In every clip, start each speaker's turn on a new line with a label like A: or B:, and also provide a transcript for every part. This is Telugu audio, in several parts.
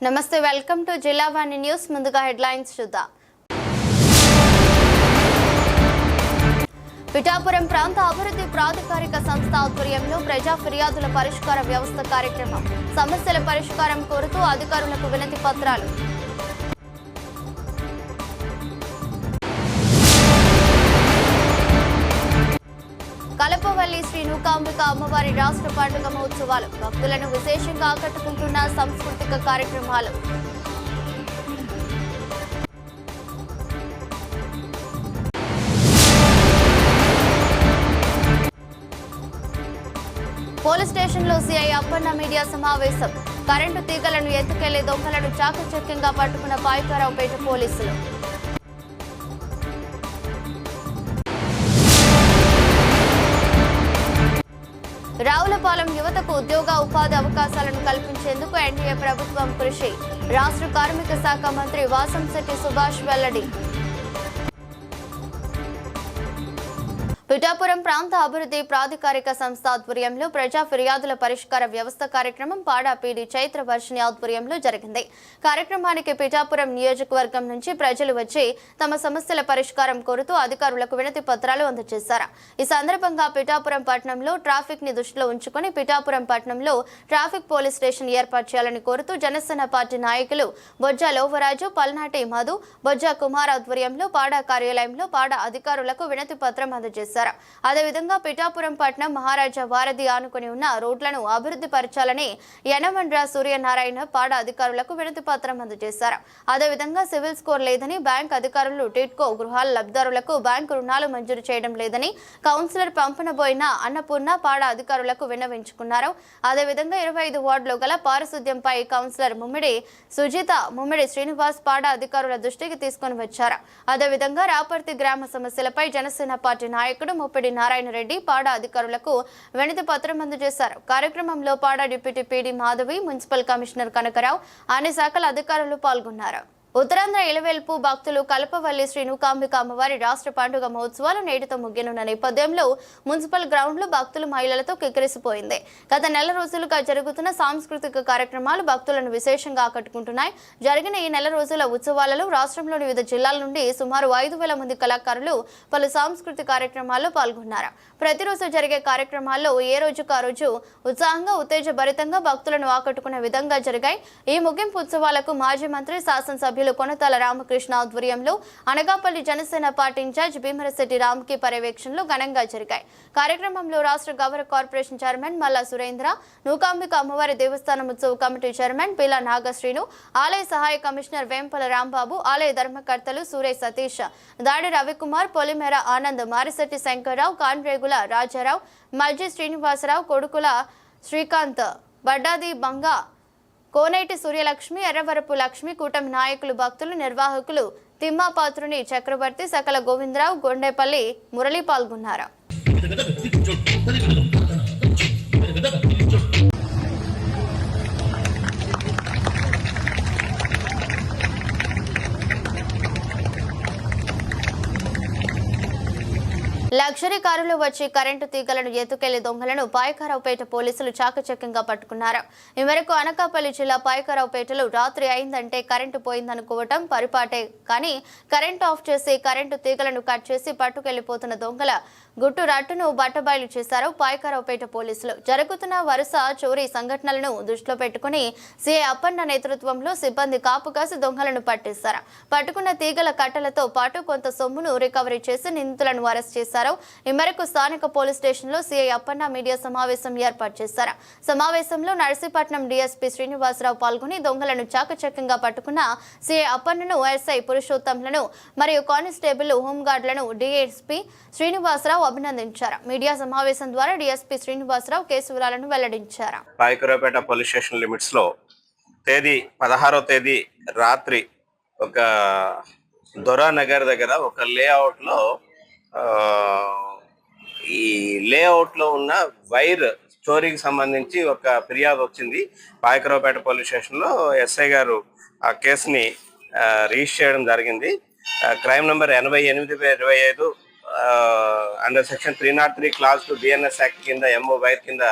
A: నమస్తే, వెల్కమ్ టు జిల్లావాణి న్యూస్. ముందుగా హెడ్లైన్స్ చూద్దాం. పిఠాపురం ప్రాంత అభివృద్ధి ప్రాధికారిక సంస్థ ఆధ్వర్యంలో ప్రజా ఫిర్యాదుల పరిష్కార వ్యవస్థ కార్యక్రమం. సమస్యల పరిష్కారం కోరుతూ అధికారులకు వినతి పత్రాలు. కలపవల్లి శ్రీ నూకాంబిక అమ్మవారి రాష్ట్ర పండుగ మహోత్సవాలు. భక్తులను విశేషంగా ఆకట్టుకుంటున్న సాంస్కృతిక కార్యక్రమాలు. పోలీస్ స్టేషన్లో సిఐ అప్పన్న మీడియా సమావేశం. కరెంటు తీగలను ఎత్తుకెళ్లే దొంగలను చాకచక్యంగా పట్టుకున్న పాయకరావుపేట పోలీసులు. రావులపాలెం యువతకు ఉద్యోగ ఉపాధి అవకాశాలను కల్పించేందుకు ఎన్డీఏ ప్రభుత్వం కృషి. రాష్ట్ర కార్మిక శాఖ మంత్రి వాసంశెట్టి సుభాష్ వెల్లడి. పిఠాపురం ప్రాంత అభివృద్ధి ప్రాధికారిక సంస్థ ఆధ్వర్యంలో ప్రజా ఫిర్యాదుల పరిష్కార వ్యవస్థ కార్యక్రమం పాడా పీడి చైత్ర వర్షిణి ఆధ్వర్యంలో జరిగింది. కార్యక్రమానికి పిఠాపురం నియోజకవర్గం నుంచి ప్రజలు వచ్చి తమ సమస్యల పరిష్కారం కోరుతూ అధికారులకు వినతి పత్రాలు అందజేశారు. ఈ సందర్భంగా పిఠాపురం పట్టణంలో ట్రాఫిక్ ని దృష్టిలో ఉంచుకుని పిఠాపురం పట్టణంలో ట్రాఫిక్ పోలీస్ స్టేషన్ ఏర్పాటు చేయాలని కోరుతూ జనసేన పార్టీ నాయకులు బొజ్జా లోవరాజు, పల్నాటి మధు, బొజ్జా కుమార్ ఆధ్వర్యంలో పాడా కార్యాలయంలో పాడా అధికారులకు వినతి పత్రం అందజేశారు. అదేవిధంగా పిఠాపురం పట్నం మహారాజా వారధి ఆనుకుని ఉన్న రోడ్లను అభివృద్ధి పరచాలని యనమండ్ర సూర్యనారాయణ పాడా అధికారులకు వినతి పత్రం అందజేశారు. అదేవిధంగా సివిల్ స్కోర్ లేదని బ్యాంక్ అధికారులు టిట్కో గృహాల లబ్ధిదారులకు బ్యాంకు రుణాలు మంజూరు చేయడం లేదని కౌన్సిలర్ పంపనబోయిన అన్నపూర్ణ పాడా అధికారులకు విన్నవించుకున్నారు. అదేవిధంగా 25 వార్డులో గల పారిశుద్ధ్యంపై కౌన్సిలర్ ముమ్మిడి సుజిత, ముమ్మిడి శ్రీనివాస్ పాడా అధికారుల దృష్టికి తీసుకుని వచ్చారు. అదేవిధంగా రాపర్తి గ్రామ సమస్యలపై జనసేన పార్టీ నాయకుడు ముప్పిడి నారాయణ రెడ్డి పాడా అధికారులకు వినతి పత్రం అందజేశారు. కార్యక్రమంలో పాడా deputy PD Madhavi, municipal commissioner Kanakarao, అన్ని శాఖల అధికారులు పాల్గొన్నారు. ఉత్తరాంధ్ర ఇలవేల్పు భక్తులు కలపవల్లి శ్రీ నూకాంబిక అమ్మవారి రాష్ట్ర పండుగ మహోత్సవాలు నేటితో ముగినున్న నేపథ్యంలో మున్సిపల్ గ్రౌండ్ లో భక్తులు మహిళలతో కిక్కిరిసిపోయింది. గత నెల రోజులుగా జరుగుతున్న సాంస్కృతిక కార్యక్రమాలు భక్తులను విశేషంగా ఆకట్టుకుంటున్నాయి. జరిగిన ఈ నెల రోజుల ఉత్సవాలలో రాష్ట్రంలోని వివిధ జిల్లాల నుండి సుమారు 5,000 మంది కళాకారులు పలు సాంస్కృతిక కార్యక్రమాల్లో పాల్గొన్నారు. ప్రతిరోజు జరిగే కార్యక్రమాల్లో ఏ రోజుకు ఆ రోజు ఉత్సాహంగా, ఉత్తేజభరితంగా భక్తులను ఆకట్టుకునే విధంగా జరిగాయి. ఈ ముగింపు ఉత్సవాలకు మాజీ మంత్రి, శాసనసభ్యులు కొనతాల రామకృష్ణ ఆధ్వర్యంలో అనకాపల్లి జనసేన పార్టీ ఇన్ఛార్జ్ భీమరశెట్టి రామ్కి పర్యవేక్షణలో ఘనంగా జరిగాయి. కార్యక్రమంలో రాష్ట్ర గౌరవ కార్పొరేషన్ చైర్మన్ మల్లా సురేంద్ర, నూకాంబిక అమ్మవారి దేవస్థానం ఉత్సవ కమిటీ చైర్మన్ పిలా నాగశ్రీను, ఆలయ సహాయ కమిషనర్ వేంపల రాంబాబు, ఆలయ ధర్మకర్తలు సూరే సతీష్, దాడి రవికుమార్, పొలిమేర ఆనంద్, మారిశెట్టి శంకర్రావు, కాన్రేగుల రాజారావు, మజ్జి శ్రీనివాసరావు, కొడుకుల శ్రీకాంత్, బడ్డాది బంగా, కోనేటి సూర్యలక్ష్మి, ఎర్రవరపు లక్ష్మి, కూటమి నాయకులు, భక్తులు, నిర్వాహకులు తిమ్మాపాత్రుని చక్రవర్తి, సకల గోవిందరావు, గొండేపల్లి మురళి పాల్గొన్నారు. లగ్జరీ కారులో వచ్చి కరెంటు తీగలను ఎత్తుకెళ్లే దొంగలను పాయకరావుపేట పోలీసులు చాకచక్యంగా పట్టుకున్నారు. ఈ మేరకు అనకాపల్లి జిల్లా పాయకరావుపేటలో రాత్రి అయిందంటే కరెంటు పోయిందనుకోవటం పరిపాటే, కానీ కరెంటు ఆఫ్ చేసి కరెంటు తీగలను కట్ చేసి పట్టుకెళ్లిపోతున్న దొంగల గుట్టు రట్టును బట్టబయలు చేశారు పాయకరావుపేట పోలీసులు. జరుగుతున్న వరుస చోరీ సంఘటనలను దృష్టిలో పెట్టుకుని సిఐ అప్పన్న నేతృత్వంలో సిబ్బంది కాపు కాసి దొంగలను పట్టేశారు. పట్టుకున్న తీగల కట్టలతో పాటు కొంత సొమ్మును రికవరీ చేసి నిందితులను అరెస్ట్ చేశారు. ఈ మేరకు స్థానిక పోలీస్ స్టేషన్ లో సిఐ అప్పన్న మీడియా సమావేశం ఏర్పాటు చేశారు. సమావేశంలో నర్సీపట్నం డీఎస్పీ శ్రీనివాసరావు పాల్గొని దొంగలను చాకచక్యంగా పట్టుకున్న సిఐ అప్పన్నను, ఎస్ఐ పురుషోత్తంలను మరియు కానిస్టేబుల్, హోంగార్డులను డీఎస్పీ శ్రీనివాసరావు అభినందించారు. మీడియా సమావేశం ద్వారా డీఎస్పీ శ్రీనివాసరావు కేసు వివరాలను వెల్లడించారు.
B: పాయకరావుపేట పోలీస్ స్టేషన్ లిమిట్స్ లో తేదీ 16వ తేదీ రాత్రి ఒక దొరానగర్ దగ్గర ఒక లేఅవుట్ లో ఈ లేఅవుట్ లో ఉన్న వైర్ చోరీకి సంబంధించి ఒక ఫిర్యాదు వచ్చింది. పాయకరావుపేట పోలీస్ స్టేషన్ లో ఎస్ఐ గారు ఆ కేసుని రిజిస్టర్ చేయడం జరిగింది. Crime number 88/25 under section 303 class 2 BNS act కింద ఎంఓ వైర్ కింద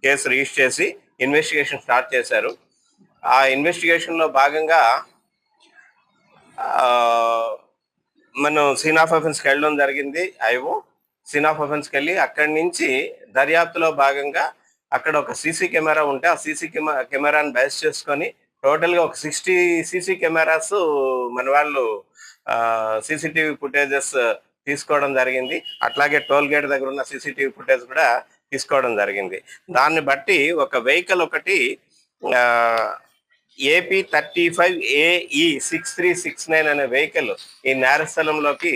B: కేసు రిజిస్టర్ చేసి ఇన్వెస్టిగేషన్ స్టార్ట్ చేశారు. ఆ ఇన్వెస్టిగేషన్లో భాగంగా ఆ, మనం సీన్ ఆఫ్ అఫెన్స్కి వెళ్ళడం జరిగింది. సీన్ ఆఫ్ అఫెన్స్కి వెళ్ళి అక్కడి నుంచి దర్యాప్తులో భాగంగా అక్కడ ఒక సీసీ కెమెరా ఉంటే ఆ సీసీ కెమెరాని బేస్ చేసుకొని టోటల్గా ఒక 60 సీసీ కెమెరాస్ మన వాళ్ళు సీసీటీవీ ఫుటేజెస్ తీసుకోవడం జరిగింది. అట్లాగే టోల్ గేట్ దగ్గర ఉన్న సీసీటీవీ ఫుటేజ్ కూడా తీసుకోవడం జరిగింది. దాన్ని బట్టి ఒక వెహికల్ ఒకటి AP35AE 6369 అనే వెహికల్ ఈ నేరస్థలంలోకి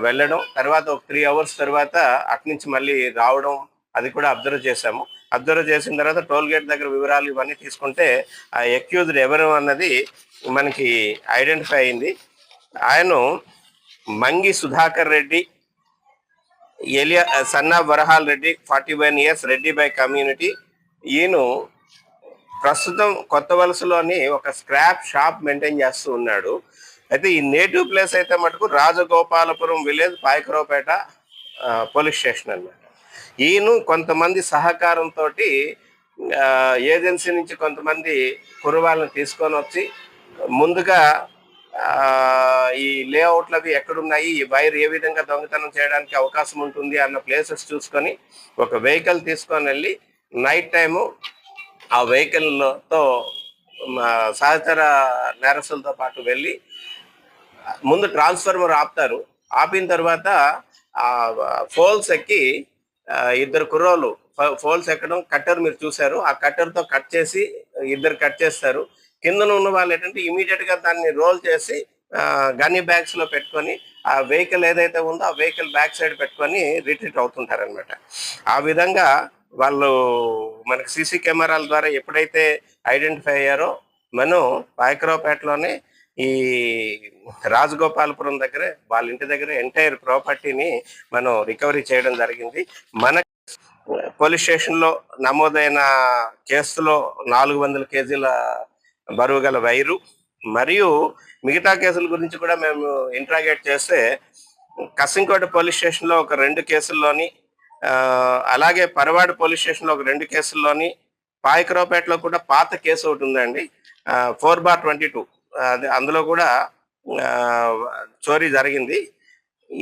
B: వెళ్ళడం, తర్వాత ఒక 3 అవర్స్ తర్వాత అట్నుంచి మళ్ళీ రావడం, అది కూడా అబ్జర్వ్ చేశాము. అబ్జర్వ్ చేసిన తర్వాత టోల్ గేట్ దగ్గర వివరాలు ఇవన్నీ తీసుకుంటే ఆ అక్యూజ్డ్ ఎవరు అన్నది మనకి ఐడెంటిఫై అయింది. ఆయన Mangi Sudhakar Reddy alias Sanna Varahal Reddy, 41 years, Reddy by community. ఈయన ప్రస్తుతం కొత్త వలసలోని ఒక స్క్రాప్ షాప్ మెయింటైన్ చేస్తూ ఉన్నాడు. అయితే ఈ నేటివ్ ప్లేస్ అయితే మటుకు Rajagopalapuram village, Payakaraopeta police station అన్నమాట. ఈయన కొంతమంది సహకారంతో ఏజెన్సీ నుంచి కొంతమంది కుర్రవాళ్ళని తీసుకొని వచ్చి ముందుగా ఈ లేఅవుట్లు అవి ఎక్కడున్నాయి, ఈ వైర్ ఏ విధంగా దొంగతనం చేయడానికి అవకాశం ఉంటుంది అన్న ప్లేసెస్ చూసుకొని ఒక వెహికల్ తీసుకొని వెళ్ళి నైట్ టైము ఆ వెహికల్తో సహచర నేరస్తులతో పాటు వెళ్ళి ముందు ట్రాన్స్ఫార్మర్ ఆపుతారు. ఆపిన తర్వాత ఆ ఫోల్స్ ఎక్కి ఇద్దరు కుర్రోళ్ళు ఫోల్స్ ఎక్కడం, కట్టర్ మీరు చూశారు, ఆ కట్టర్తో కట్ చేసి ఇద్దరు కట్ చేస్తారు. కిందన ఉన్న వాళ్ళు ఏంటంటే ఇమీడియట్ గా దాన్ని రోల్ చేసి గన్నీ బ్యాగ్స్ లో పెట్టుకొని ఆ వెహికల్ ఏదైతే ఉందో ఆ వెహికల్ బ్యాక్ సైడ్ పెట్టుకొని రిట్రీట్ అవుతుంటారు అనమాట. ఆ విధంగా వాళ్ళు మనకి సీసీ కెమెరాల ద్వారా ఎప్పుడైతే ఐడెంటిఫై అయ్యారో మనం పాయకరావుపేటలోనే ఈ రాజగోపాలపురం దగ్గర వాళ్ళ ఇంటి దగ్గర ఎంటైర్ ప్రాపర్టీని మనం రికవరీ చేయడం జరిగింది. మన పోలీస్ స్టేషన్లో నమోదైన కేసులో 400 కేజీల బరువు గల వైరు మరియు మిగతా కేసుల గురించి కూడా మేము ఇంట్రాగేట్ చేస్తే కసింకోట పోలీస్ స్టేషన్లో ఒక 2 కేసుల్లోని, అలాగే పరవాడ పోలీస్ స్టేషన్లో ఒక 2 కేసుల్లోని, పాయకరావుపేటలో కూడా పాత కేసు ఒకటి ఉందండి 4/22, అందులో కూడా చోరీ జరిగింది.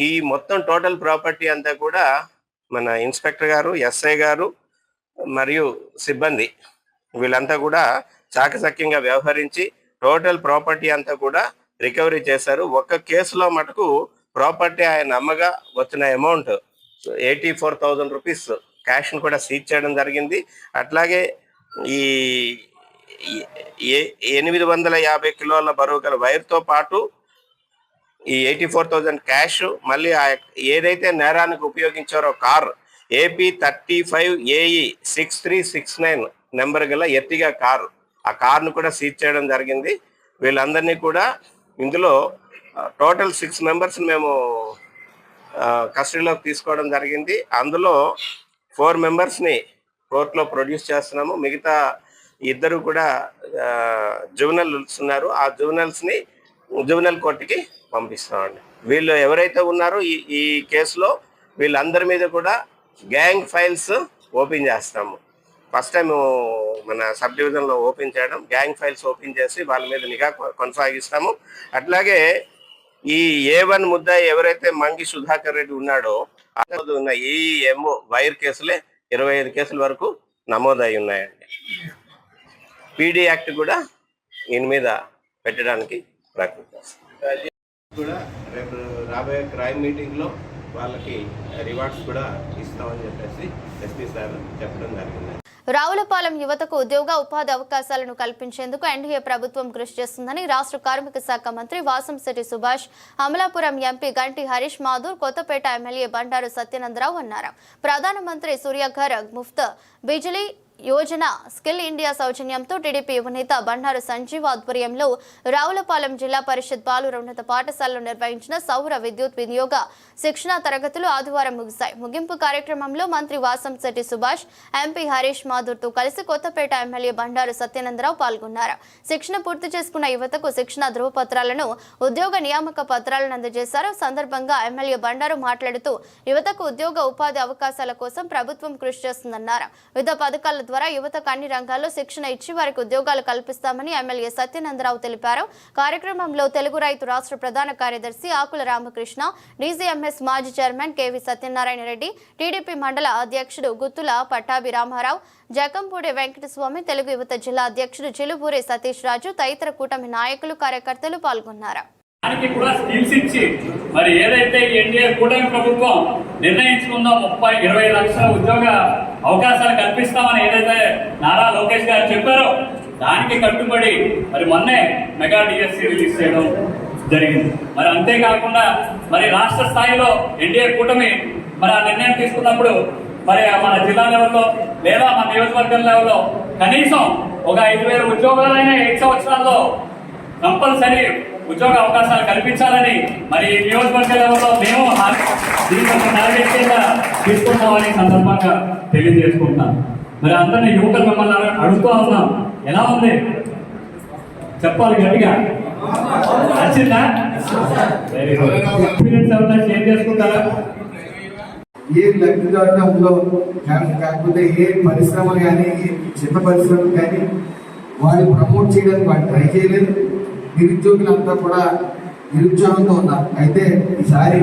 B: ఈ మొత్తం టోటల్ ప్రాపర్టీ అంతా కూడా మన ఇన్స్పెక్టర్ గారు, ఎస్ఐ గారు మరియు సిబ్బంది వీళ్ళంతా కూడా చాకచక్యంగా వ్యవహరించి టోటల్ ప్రాపర్టీ అంతా కూడా రికవరీ చేశారు. ఒక్క కేసులో మటుకు ప్రాపర్టీ ఆయన అమ్మగా వచ్చిన అమౌంట్ 84,000 రూపీస్ క్యాష్ను కూడా సీజ్ చేయడం జరిగింది. అట్లాగే ఈ 850 కిలోల బరువు గల వైర్తో పాటు ఈ 84,000 క్యాష్, మళ్ళీ ఏదైతే నేరానికి ఉపయోగించారో కార్ AP35AE 6369 నెంబర్ గల ఎర్టిగా కారు, ఆ కార్ను కూడా సీజ్ చేయడం జరిగింది. వీళ్ళందరినీ కూడా ఇందులో టోటల్ 6 మెంబర్స్ మేము కస్టడీలోకి తీసుకోవడం జరిగింది. అందులో 4 మెంబర్స్ని కోర్టులో ప్రొడ్యూస్ చేస్తున్నాము. మిగతా ఇద్దరు కూడా జువెనల్స్ ఉన్నారు, ఆ జువెనల్స్ని జువెనల్ కోర్టుకి పంపిస్తామండి. వీళ్ళు ఎవరైతే ఉన్నారో ఈ కేసులో వీళ్ళందరి మీద కూడా గ్యాంగ్ ఫైల్స్ ఓపెన్ చేస్తాము. ఫస్ట్ టైం మన సబ్ డివిజన్లో ఓపెన్ చేయడం, గ్యాంగ్ ఫైల్స్ ఓపెన్ చేసి వాళ్ళ మీద నిఘా కొనసాగిస్తాము. అట్లాగే ఈ A1 ముద్దాయి ఎవరైతే మంగి సుధాకర్ రెడ్డి ఉన్నాడో ఉన్న ఈ ఎంఓ వైర్ కేసులే 25 కేసుల వరకు నమోదై ఉన్నాయండి. పీడీ యాక్ట్ కూడా ఈయన మీద పెట్టడానికి ప్రయత్నిస్తాం. కూడా రేపు రాబోయే క్రైమ్ మీటింగ్లో వాళ్ళకి రివార్డ్స్ కూడా ఇస్తామని చెప్పేసి ఎస్పీ సార్ చెప్పడం జరిగింది.
A: రావులపాలెం యువతకు ఉద్యోగ ఉపాధి అవకాశాలను కల్పించేందుకు ఎన్డీఏ ప్రభుత్వం కృషి చేస్తుందని రాష్ట్ర కార్మిక శాఖ మంత్రి వాసంశెట్టి సుభాష్, అమలాపురం ఎంపీ గంటి హరీష్ మాధూర్, కొత్తపేట ఎమ్మెల్యే బండారు సత్యనందరావు అన్నారు. ప్రధానమంత్రి సూర్యఘర్ ముఫ్త్ బిజిలీ యోజన స్కిల్ ఇండియా సౌజన్యంతో టీడీపీ యువనేత బండారు సంజీవ్ ఆధ్వర్యంలో రావులపాలెం జిల్లా పరిషత్ బాలుర ఉన్నత పాఠశాలలో నిర్వహించిన సౌర విద్యుత్ వినియోగ శిక్షణ తరగతులు ఆదివారం ముగిశాయి. ముగింపు కార్యక్రమంలో మంత్రి వాసంశెట్టి సుభాష్, ఎంపీ హరీష్ మాధూర్తో కలిసి కొత్తపేట ఎమ్మెల్యే బండారు సత్యనందరావు పాల్గొన్నారు. శిక్షణ పూర్తి చేసుకున్న యువతకు శిక్షణ ధృవపత్రాలను, ఉద్యోగ నియామక పత్రాలను అందజేశారు. సందర్భంగా ఎమ్మెల్యే బండారు మాట్లాడుతూ యువతకు ఉద్యోగ ఉపాధి అవకాశాల కోసం ప్రభుత్వం కృషి చేస్తుందన్నారు. వివిధ పథకాల ద్వారా యువతకు అన్ని రంగాల్లో శిక్షణ ఇచ్చి వారికి ఉద్యోగాలు కల్పిస్తామని ఎమ్మెల్యే సత్యనందరావు తెలిపారు. కార్యక్రమంలో తెలుగు రైతు రాష్ట్ర ప్రధాన కార్యదర్శి ఆకుల రామకృష్ణ, డీజీఎంఎస్ మాజీ chairman KV Satyanarayana Reddy, TDP మండల అధ్యక్షుడు గుత్తుల పట్టాభి రామారావు, జకంపూడి వెంకటస్వామి, తెలుగు యువత జిల్లా అధ్యక్షుడు చిలుపూరి సతీష్ రాజు తదితర కూటమి నాయకులు కార్యకర్తలు పాల్గొన్నారు.
C: దానికి కూడా స్కిల్స్ ఇచ్చి మరి ఏదైతే ఎన్డీఏ కూటమి ప్రభుత్వం నిర్ణయించుకుందో 20 లక్షల ఉద్యోగ అవకాశాలు కల్పిస్తామని ఏదైతే నారా లోకేష్ గారు చెప్పారో దానికి కట్టుబడి మరి మొన్నే మెగా డిఎస్సి రిలీజ్ చేయడం జరిగింది. మరి అంతేకాకుండా మరి రాష్ట్ర స్థాయిలో ఎన్డీఏ కూటమి మరి ఆ నిర్ణయం తీసుకున్నప్పుడు మరి మన జిల్లా లెవెల్లో లేదా మన నియోజకవర్గం లెవెల్లో కనీసం ఒక 5,000 ఉద్యోగాలైనా 8 సంవత్సరాల్లో కంపల్సరీ ఉద్యోగ అవకాశాలు కల్పించాలని మరి నియోజకవర్గ లెవెల్లో మేము దీనికి టార్గెట్ కింద తీసుకుంటామని సందర్భంగా తెలియజేసుకుంటున్నాం. మరి అందరినీ యువకులు మిమ్మల్ని అడుగుతూ ఉన్నాం, ఎలా ఉంది చెప్పాలి గట్టిగా, నచ్చిందా? Very good. ఎక్స్పీరియన్స్ ఏమన్నా షేర్ చేసుకుంటారా?
D: ఏ లబ్ధిదారులో కాకపోతే ఏ పరిశ్రమ కానీ చిన్న పరిశ్రమ కానీ వాళ్ళు ప్రమోట్ చేయడానికి వాళ్ళు ట్రై చేయలేదు. నిరుద్యోగులంతా కూడా నిరుద్యోగంతో ఉన్నారు. అయితే ఈసారి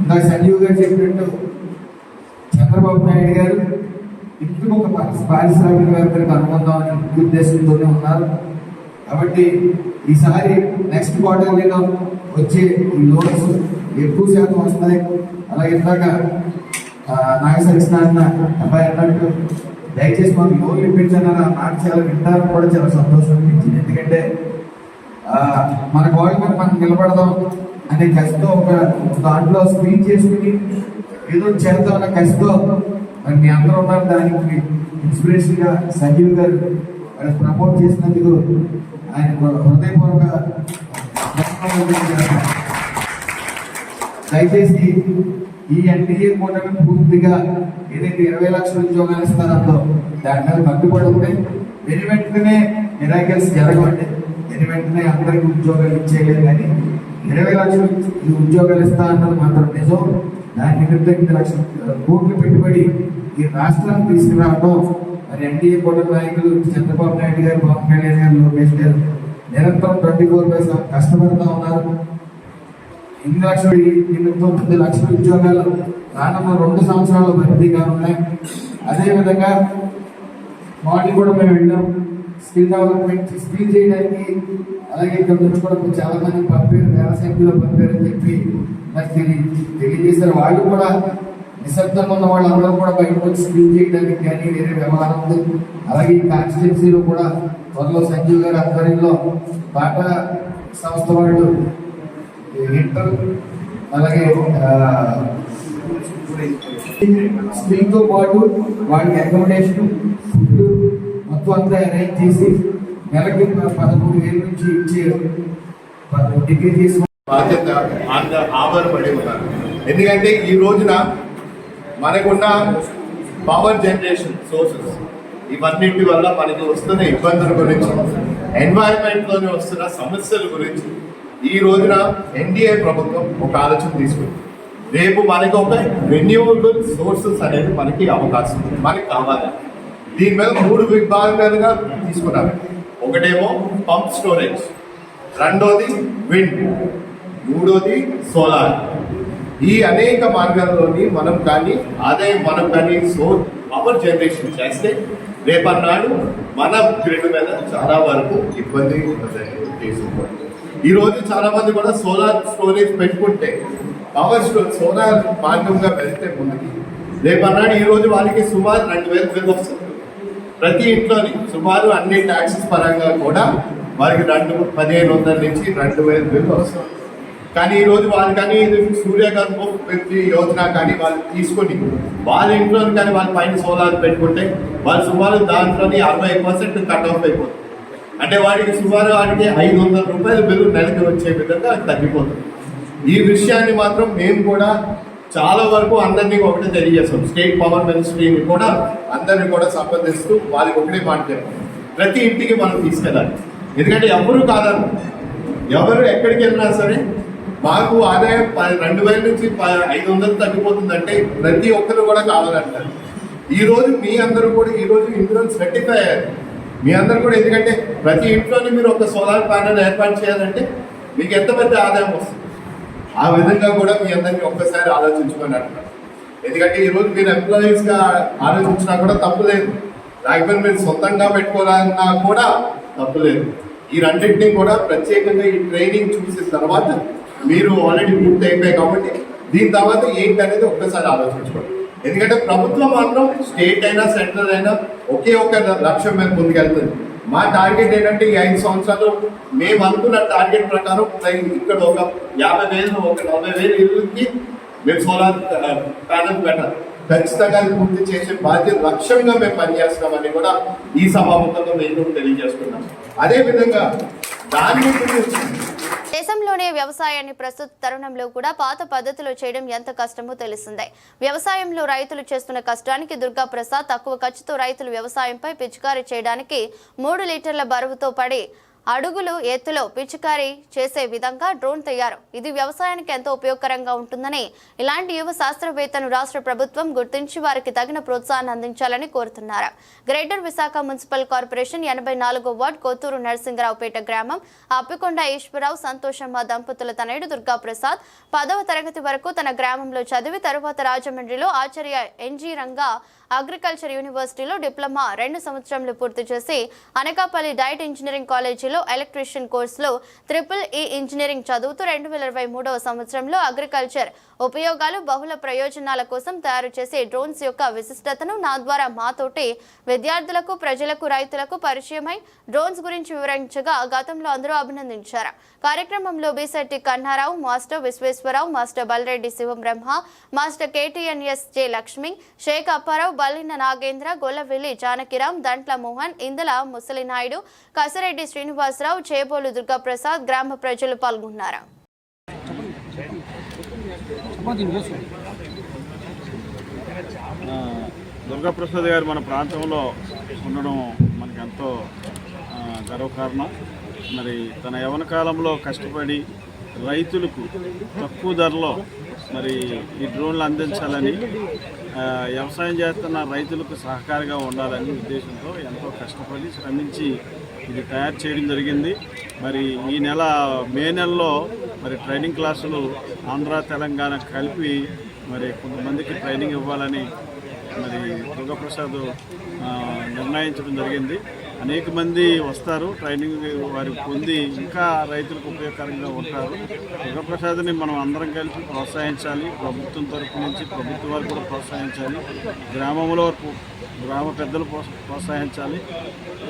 D: నాకు సంజీవ్ గారు చెప్పినట్టు చంద్రబాబు నాయుడు గారు ఇంటికి ఒక పారిశ్రామికవేత్తలకు అనుబంధం అనే ఉద్దేశంతోనే ఉన్నారు. కాబట్టి ఈసారి నెక్స్ట్ క్వార్టర్లీలో వచ్చే ఈ లోన్స్ ఎక్కువ శాతం వస్తాయి. అలాగే ఇందాక నాగసరిస్తారన్న అబ్బాయి అన్నట్టు దయచేసి మాకు లోన్లు ఇప్పించాలని ఆ మాట చాలా వింటారని కూడా చాలా సంతోషం అనిపించింది. ఎందుకంటే మన గోడ మీద మనం నిలబడదాం అనే కసితో ఒక దాంట్లో స్పీచ్ చేసుకుని ఏదో చేద్దాం అనే కసితో మరి మీ అందరూ ఉన్నారు. దానికి ఇన్స్పిరేషన్ గా సంజీవ్ గారు ప్రమోట్ చేసినందుకు ఆయన హృదయపూర్వక దయచేసి ఈ ఎన్డీఏ కూటమి పూర్తిగా ఏదైతే 20 లక్షల ఉద్యోగాలు ఇస్తారో దాని మీద కట్టుబడి ఉంటాయి. వెంటనే మిరాకిల్స్ జరగవండి. వెంటనే అందరికీ ఉద్యోగాలు ఇచ్చేయలేదు, కానీ 20 లక్షలు ఉద్యోగాలు ఇస్తా అన్నది మాత్రం నిజం. దాని నిమిత్తం 8 లక్షల కోట్లు పెట్టుబడి ఈ రాష్ట్రాన్ని తీసుకురావడం మరి ఎన్డీఏ కూటమి నాయకులు చంద్రబాబు నాయుడు గారు, పవన్ కళ్యాణ్ గారు, లోకేష్ గారు నిరంతరం 24/7 కష్టపడుతూ ఉన్నారు. 8 లక్షల నిమిత్తం 10 లక్షల ఉద్యోగాలు రానున్న 2 సంవత్సరాలు భర్తీగా ఉన్నాయి. అదేవిధంగా మార్నింగ్ కూడా మేము వెళ్ళాం స్కిల్ డెవలప్మెంట్ స్కిల్ చేయడానికి. అలాగే ఇక్కడ నుంచి కూడా చాలా మంది పంపారు, వేల సంఖ్యలో పంపారని చెప్పి మరి తెలియజేశారు. వాళ్ళు కూడా నిశ్శబ్దంగా ఉన్న వాళ్ళందరూ కూడా బయటకు వచ్చి స్కిల్ చేయడానికి కానీ వేరే వ్యవహారం ఉంది. అలాగే ఈ కాన్స్టిట్యున్సీలో కూడా త్వరలో సంజీవ్ గారి ఆధ్వర్యంలో బాటా సంస్థ వాళ్ళు ఇంటర్ అలాగే స్కిల్ తో పాటు వాళ్ళకి అకామిడేషన్, ఫుడ్ మొత్తం అంతా అరేంజ్ చేసి నెలకి 13,000 నుంచి ఇచ్చే డిగ్రీ తీసుకుని
E: బాధ్యత ఆధారపడి ఉన్నారు. ఎందుకంటే ఈ రోజున మనకున్న పవర్ జనరేషన్ సోర్సెస్ ఇవన్నింటి వల్ల మనకి వస్తున్న ఇబ్బందుల గురించి, ఎన్వైరన్మెంట్లోనే వస్తున్న సమస్యల గురించి ఈ రోజున ఎన్డీఏ ప్రభుత్వం ఒక ఆలోచన తీసుకుంది. రేపు మనకి ఒక రెన్యూవబుల్ సోర్సెస్ అనేది మనకి అవకాశం మనకి కావాలి. దీని మీద 3 విభాగాలుగా తీసుకున్నారు. ఒకటేమో పంప్ స్టోరేజ్, రెండోది విండ్, మూడోది సోలార్. ఈ అనేక మార్గాల్లోని మనం కానీ ఆదాయం మనం కానీ పవర్ జనరేషన్ చేస్తే రేపన్నాడు మన గ్రిడ్ మీద చాలా వరకు ఇబ్బంది తీసుకోవాలి. ఈ రోజు చాలా మంది కూడా సోలార్ స్టోరేజ్ పెట్టుకుంటే సోలార్ మార్గంగా వెళ్తే ముందుకి రేపన్నాడు ఈ రోజు వాళ్ళకి సుమారు 2,000 బిల్ వస్తుంది. ప్రతి ఇంట్లోని సుమారు అన్ని ట్యాక్సెస్ పరంగా కూడా వారికి 1,500 నుంచి 2,000 బిల్ వస్తుంది. కానీ ఈ రోజు వాళ్ళు కానీ సూర్యగర్భ వ్యక్తి యోజన కానీ వాళ్ళు తీసుకొని వాళ్ళ ఇంట్లో కానీ వాళ్ళ పైన సోలార్ పెట్టుకుంటే వాళ్ళు సుమారు దాంట్లోని 60% కట్ ఆఫ్ అయిపోతుంది. అంటే వాడికి సుమారు వాడికి 500 రూపాయల బిల్లు నెలకి వచ్చే విధంగా తగ్గిపోతుంది. ఈ విషయాన్ని మాత్రం మేము కూడా చాలా వరకు అందరినీ ఒకటే తెలియజేస్తాం. స్టేట్ పవర్ మినిస్ట్రీని కూడా అందరినీ కూడా సంప్రదిస్తూ వాళ్ళకి ఒకటే మాట చెప్పాం, ప్రతి ఇంటికి మనం తీసుకెళ్ళాలి. ఎందుకంటే ఎవరు కాదరు, ఎవరు ఎక్కడికి వెళ్ళినా సరే మాకు ఆదాయం 2,000 నుంచి 500 తగ్గిపోతుందంటే ప్రతి ఒక్కరు కూడా కావాలంటారు. ఈ రోజు మీ అందరూ కూడా ఈ రోజు ఇందులో సర్టిఫై అయ్యారు. మీ అందరూ కూడా, ఎందుకంటే ప్రతి ఇంట్లోనే మీరు ఒక సోలార్ ప్యానెల్ ఏర్పాటు చేయాలంటే మీకు ఎంత పెద్ద ఆదాయం వస్తుంది. ఆ విధంగా కూడా మీ అందరినీ ఒక్కసారి ఆలోచించుకొని అంటున్నారు. ఎందుకంటే ఈరోజు మీరు ఎంప్లాయీస్గా ఆలోచించినా కూడా తప్పులేదు, లేకపోతే మీరు సొంతంగా పెట్టుకోవాలన్నా కూడా తప్పులేదు. ఈ రెండింటినీ కూడా ప్రత్యేకంగా ఈ ట్రైనింగ్ చూసిన తర్వాత మీరు ఆల్రెడీ పూర్తి అయిపోయాయి కాబట్టి దీని తర్వాత ఏంటి అనేది ఒక్కసారి ఆలోచించుకోండి. ఎందుకంటే ప్రభుత్వం మాత్రం స్టేట్ అయినా సెంట్రల్ అయినా ఒకే ఒక లక్ష్యం మీద ముందుకెళ్తుంది. మా టార్గెట్ ఏంటంటే ఈ 5 సంవత్సరాలు మేము అనుకున్న టార్గెట్ ప్రకారం ఇక్కడ ఒక 50,000 ఒక 40,000 ఇళ్ళకి మేము సోలార్ ప్యానెల్ పెట్టాలి. ఖచ్చితంగా పూర్తి చేసే బాధ్యత లక్ష్యంగా మేము పనిచేస్తామని కూడా ఈ సభాముఖంగా మేము తెలియజేస్తున్నాం. అదేవిధంగా దాని గురించి
A: దేశంలోనే వ్యవసాయాన్ని ప్రస్తుత తరుణంలో కూడా పాత పద్ధతిలో చేయడం ఎంత కష్టమో తెలిసిందే. వ్యవసాయంలో రైతులు చేస్తున్న కష్టానికి దుర్గా ప్రసాద్ తక్కువ ఖర్చుతో రైతులు వ్యవసాయంపై పిచికారీ చేయడానికి 3 లీటర్ల బరువుతో పడి అడుగులు ఎత్తులో పిచికారీ చేసే విధంగా డ్రోన్ తయారు. ఇది వ్యవసాయానికి ఎంతో ఉపయోగకరంగా ఉంటుందని, ఇలాంటి యువ శాస్త్రవేత్తను రాష్ట్ర ప్రభుత్వం గుర్తించి వారికి తగిన ప్రోత్సాహాన్ని అందించాలని కోరుతున్నారు. గ్రేటర్ విశాఖ మున్సిపల్ కార్పొరేషన్ 84వ వార్డ్ కొత్తూరు నరసింగరావుపేట గ్రామం అప్పికొండ ఈశ్వరరావు సంతోషమ్మ దంపతుల తనయుడు దుర్గా ప్రసాద్ 10వ తరగతి వరకు తన గ్రామంలో చదివి తరువాత రాజమండ్రిలో ఆచార్య ఎన్జీ రంగా అగ్రికల్చర్ యూనివర్సిటీలో డిప్లొమా 2 సంవత్సరాలు పూర్తి చేసి అనకాపల్లి డైట్ ఇంజనీరింగ్ కాలేజీలో ఎలక్ట్రీషియన్ కోర్సులో EEE ఇంజనీరింగ్ చదువుతూ 2023వ సంవత్సరంలో అగ్రికల్చర్ ఉపయోగాలు బహుళ ప్రయోజనాల కోసం తయారు చేసే డ్రోన్స్ యొక్క విశిష్టతను నా ద్వారా మాతోటి విద్యార్థులకు, ప్రజలకు, రైతులకు పరిచయమై డ్రోన్స్ గురించి వివరించగా గతంలో అందరూ అభినందించారు. కార్యక్రమంలో Beesetti Kannarao, master Visweswararao, master Balreddy Sivam Brahma, master KTNS J Lakshmi, Shaik Apparao, Ballina Nagendra, Gollavelli Janakiram, Dantla Mohan, Indala Musalinaidu, Kasireddy Srinivasarao, Chebolu Durgaprasad, గ్రామ ప్రజలు పాల్గొన్నారు.
F: దుర్గాప్రసాద్ గారు మన ప్రాంతంలో ఉండడం మనకి ఎంతో గర్వకారణం. మరి తన యవ్వన కాలంలో కష్టపడి రైతులకు తక్కువ ధరలో మరి ఈ డ్రోన్లు అందించాలని, వ్యవసాయం చేస్తున్న రైతులకు సహకారిగా ఉండాలని ఉద్దేశంతో ఎంతో కష్టపడి శ్రమించి ఇది తయారు చేయడం జరిగింది. మరి ఈ మే నెలలో మరి ట్రైనింగ్ క్లాసులు ఆంధ్ర, తెలంగాణ కలిపి మరి కొంతమందికి ట్రైనింగ్ ఇవ్వాలని మరి దుర్గాప్రసాద్ నిర్ణయించడం జరిగింది. అనేక మంది వస్తారు, ట్రైనింగ్ వారు పొంది ఇంకా రైతులకు ఉపయోగకరంగా ఉంటారు. దుర్గాప్రసాద్ని మనం అందరం కలిసి ప్రోత్సహించాలి. ప్రభుత్వం తరఫు నుంచి ప్రభుత్వం వారు కూడా ప్రోత్సహించాలి, గ్రామంలో గ్రామ పెద్దలు ప్రోత్సహించాలి.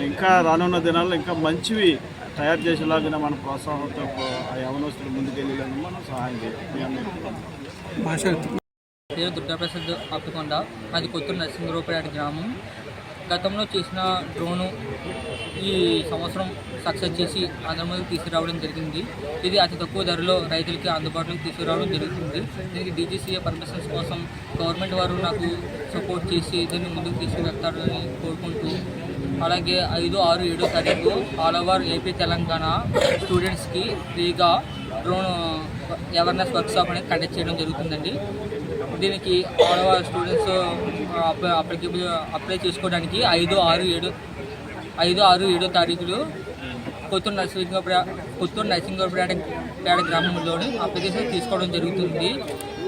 F: ఇంకా రానున్న దినాల్లో ఇంకా మంచివి తయారు చేసేలాగా మన ప్రోత్సాహంతో ఆ యవనస్తులు ముందుకెళ్ళేలాగా మనం సహాయం చేయాలి.
G: పేరు దుర్గాప్రసాద్ అప్పికొండ, అది కొత్తూరు నరసింగరావుపేట గ్రామం. గతంలో చేసిన డ్రోను ఈ సంవత్సరం సక్సెస్ చేసి అందరి తీసుకురావడం జరిగింది. ఇది అతి తక్కువ ధరలో రైతులకి అందుబాటులోకి తీసుకురావడం జరుగుతుంది. దీనికి DGCA పర్మిషన్స్ కోసం గవర్నమెంట్ వారు నాకు సపోర్ట్ చేసి దీన్ని ముందుకు తీసుకువెళ్తారని కోరుకుంటూ, అలాగే 5, 6, 7 తారీఖు ఆల్ ఓవర్ ఏపీ, తెలంగాణ స్టూడెంట్స్కి ఫ్రీగా డ్రోన్ అవేర్నెస్ వర్క్షాప్ అనేది కండక్ట్ చేయడం జరుగుతుందండి. దీనికి ఆల్ ఓవర్ స్టూడెంట్స్ అప్లై చేసుకోవడానికి 5, 6, 7 తారీఖులు కొత్తూరు నరసింగరావుపేట గ్రామంలోని అప్లికేషన్ తీసుకోవడం జరుగుతుంది.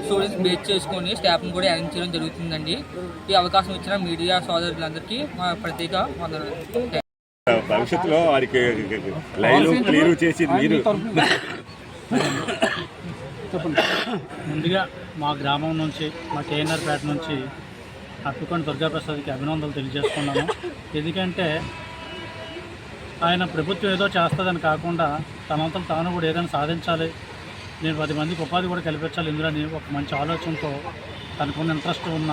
G: స్టూడెంట్స్ బేస్ చేసుకొని స్టాఫ్ని కూడా అరేంజ్ చేయడం జరుగుతుందండి. ఈ అవకాశం ఇచ్చిన మీడియా సోదరులందరికీ మా ప్రత్యేక వందనాలు.
H: భవిష్యత్తులో వారికి లైవ్ క్లియర్ చేసి మీరు
I: ముందుగా మా గ్రామం నుంచి, మా KNR పేట నుంచి అప్పికొండ దుర్గాప్రసాద్కి అభినందనలు తెలియజేసుకున్నాము. ఎందుకంటే ఆయన ప్రభుత్వం ఏదో చేస్తుందని కాకుండా తనంతా తాను కూడా ఏదైనా సాధించాలి, నేను 10 మందికి ఉపాధి కూడా కల్పించాలి ఇందులో ఒక మంచి ఆలోచనతో తనకున్న ఇంట్రెస్ట్ ఉన్న